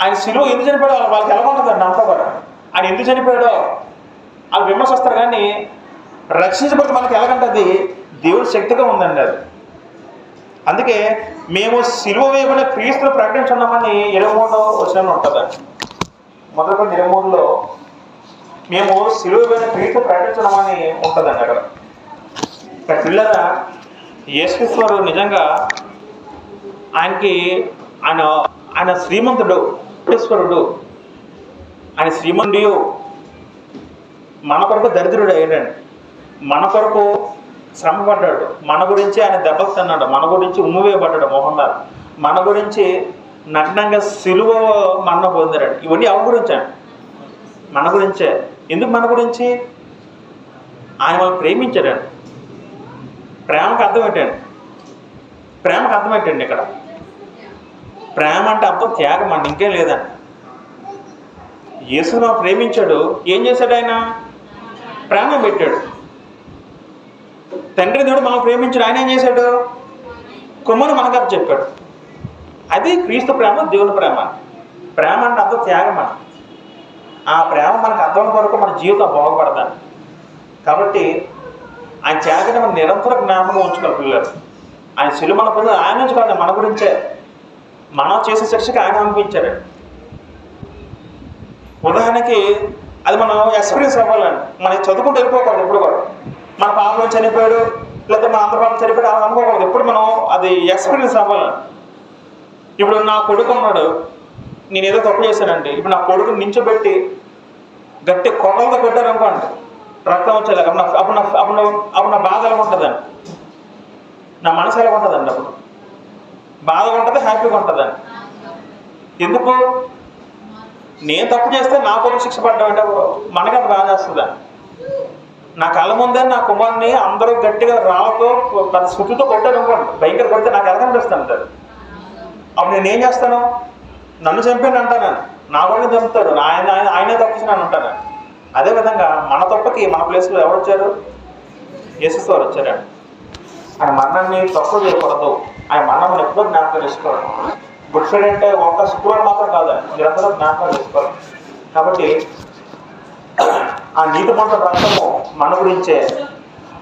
ఆయన సిలువ ఎందుకు చనిపోయాడో వాళ్ళకి ఎలా ఉంటుందండి అంతా కూడా. ఆయన ఎందుకు చనిపోయాడో వాళ్ళు విమర్శ వస్తారు. కానీ రక్షించబడితే మనకి ఎలాగంటది? దేవుడి శక్తిగా ఉందండి అది. అందుకే మేము సిలువ వేయబడిన క్రీస్తును ప్రకటించున్నామని 23వ వచనంలో ఉంటుంది. 1 కొరింథీ 23లో మేము సిలువ వేయబడిన క్రీస్తు ప్రకటించున్నామని ఉంటుందండి అక్కడ. ఇక్కడ పిల్లరా యేసుక్రీస్తు నిజంగా ఆయన శ్రీమంతుడు, ఈశ్వరుడు. ఆయన శ్రీమంతుడు మన కొరకు దరిద్రుడు అయ్యాడండి, మన కొరకు శ్రమపడ్డాడు, మన గురించి ఆయన దెబ్బలు తిన్నాడు, మన గురించి ఉమ్మివేయబడ్డాడు మోహన్లాల్, మన గురించి నగ్నంగా సిలువ మరణం పొందాడు. ఇవన్నీ ఎవరి గురించి అండి? మన గురించే. ఎందుకు మన గురించి? ఆయన వాళ్ళు ప్రేమించాడండి. ప్రేమకు అర్థం ఏంటండి? ప్రేమకు అర్థం ఏంటండి? ఇక్కడ ప్రేమ అంటే అర్థం త్యాగం అండి, ఇంకేం లేదండి. యేసును ప్రేమించాడు, ఏం చేశాడు? ఆయన ప్రేమ పెట్టాడు. తండ్రి దేవుడు మనం ప్రేమించాడు. ఆయన ఏం చేశాడు? కుమ్మని మనకు చెప్పాడు. అది క్రీస్తు ప్రేమ, దేవుని ప్రేమ. ప్రేమ అంటే అంత త్యాగం అని. ఆ ప్రేమ మనకు అర్థం వరకు మన జీవితం బాగుపడదాన్ని. కాబట్టి ఆయన త్యాగాన్ని మనం నిరంతరం జ్ఞాపకం ఉంచుకోవాలి పిల్లలు. ఆయన శిలువ మన పొంది ఆయన నుంచి కాదు, మన గురించే. మనం చేసే శిక్షకి ఆయన పంపించారు. ఉదాహరణకి అది మనం ఎక్స్పీరియన్స్ అవ్వాలండి. మనకి చదువుకుంటూ వెళ్ళిపోకూడదు ఎప్పుడు కూడా. మన పాపలో చనిపోయాడు లేకపోతే మన ఆంధ్రపాపం చనిపోయాడు అలా అనుకోకూడదు. ఎప్పుడు మనం అది ఎక్స్పీరియన్స్ అవ్వాలండి. ఇప్పుడు నా కొడుకు ఉన్నాడు, నేను ఏదో తప్పు చేశానండి. ఇప్పుడు నా కొడుకుని నించోబెట్టి గట్టి కొడలతో పెట్టారు అనుకోండి, రక్తం వచ్చేలాగా. అప్పుడు నా బాధ ఎలా ఉంటుందండి? నా మనసు ఎలా ఉంటుందండి? అప్పుడు బాధగా ఉంటుంది, హ్యాపీగా ఉంటుందండి. ఎందుకు? నేను తప్పు చేస్తే నా కొడుకు శిక్ష పడ్డామంటే మనకంత బాధ చేస్తుందండి. నా కళ్ళ ముందే నా కుమారుని అందరూ గట్టిగా రాళ్ళతో పెద్ద సుట్టుతో కొట్టారు అనుకోండి, భయంకర కొడితే నాకు ఎలా కనిపిస్తాను అంటారు. అప్పుడు నేనేం చేస్తాను? నన్ను చంపాను అంటాను, నా వాళ్ళని చంపుతాడు, ఆయనే తప్పించినాను అంటాను. అదేవిధంగా మన తప్పకి మన ప్లేస్లో ఎవరు వచ్చారు? యేసు వారు వచ్చారండి. ఆయన మరణాన్ని తక్కువ చేయకూడదు. ఆయన మరణాన్ని ఎప్పుడో జ్ఞాపకం చేసుకోవాలి. గుడ్ ఫ్రైడే అంటే ఒక్క శుక్రవారం మాత్రం కాదండి, నిరంతరం జ్ఞాపకం చేసుకోవాలి. కాబట్టి ఆ నీటి మంట రక్తము మన గురించే,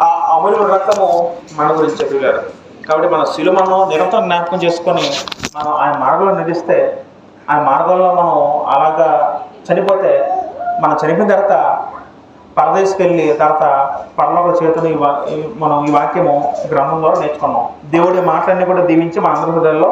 ఆ అమూల్యమైన రక్తము మన గురించే పిల్లలు. కాబట్టి మన శిలువను నిరంతరం జ్ఞాపకం చేసుకొని మనం ఆయన మార్గంలో నడిస్తే, ఆయన మార్గంలో మనం అలాగా చనిపోతే, మనం చనిపోయిన తర్వాత పరదేశకి వెళ్ళి తర్వాత పరలోక చేతులు మనం ఈ వాక్యము గ్రంథం ద్వారా నేర్చుకున్నాం. దేవుడి మాటలన్నీ కూడా దీవించి మన అందరి హృదయాల్లో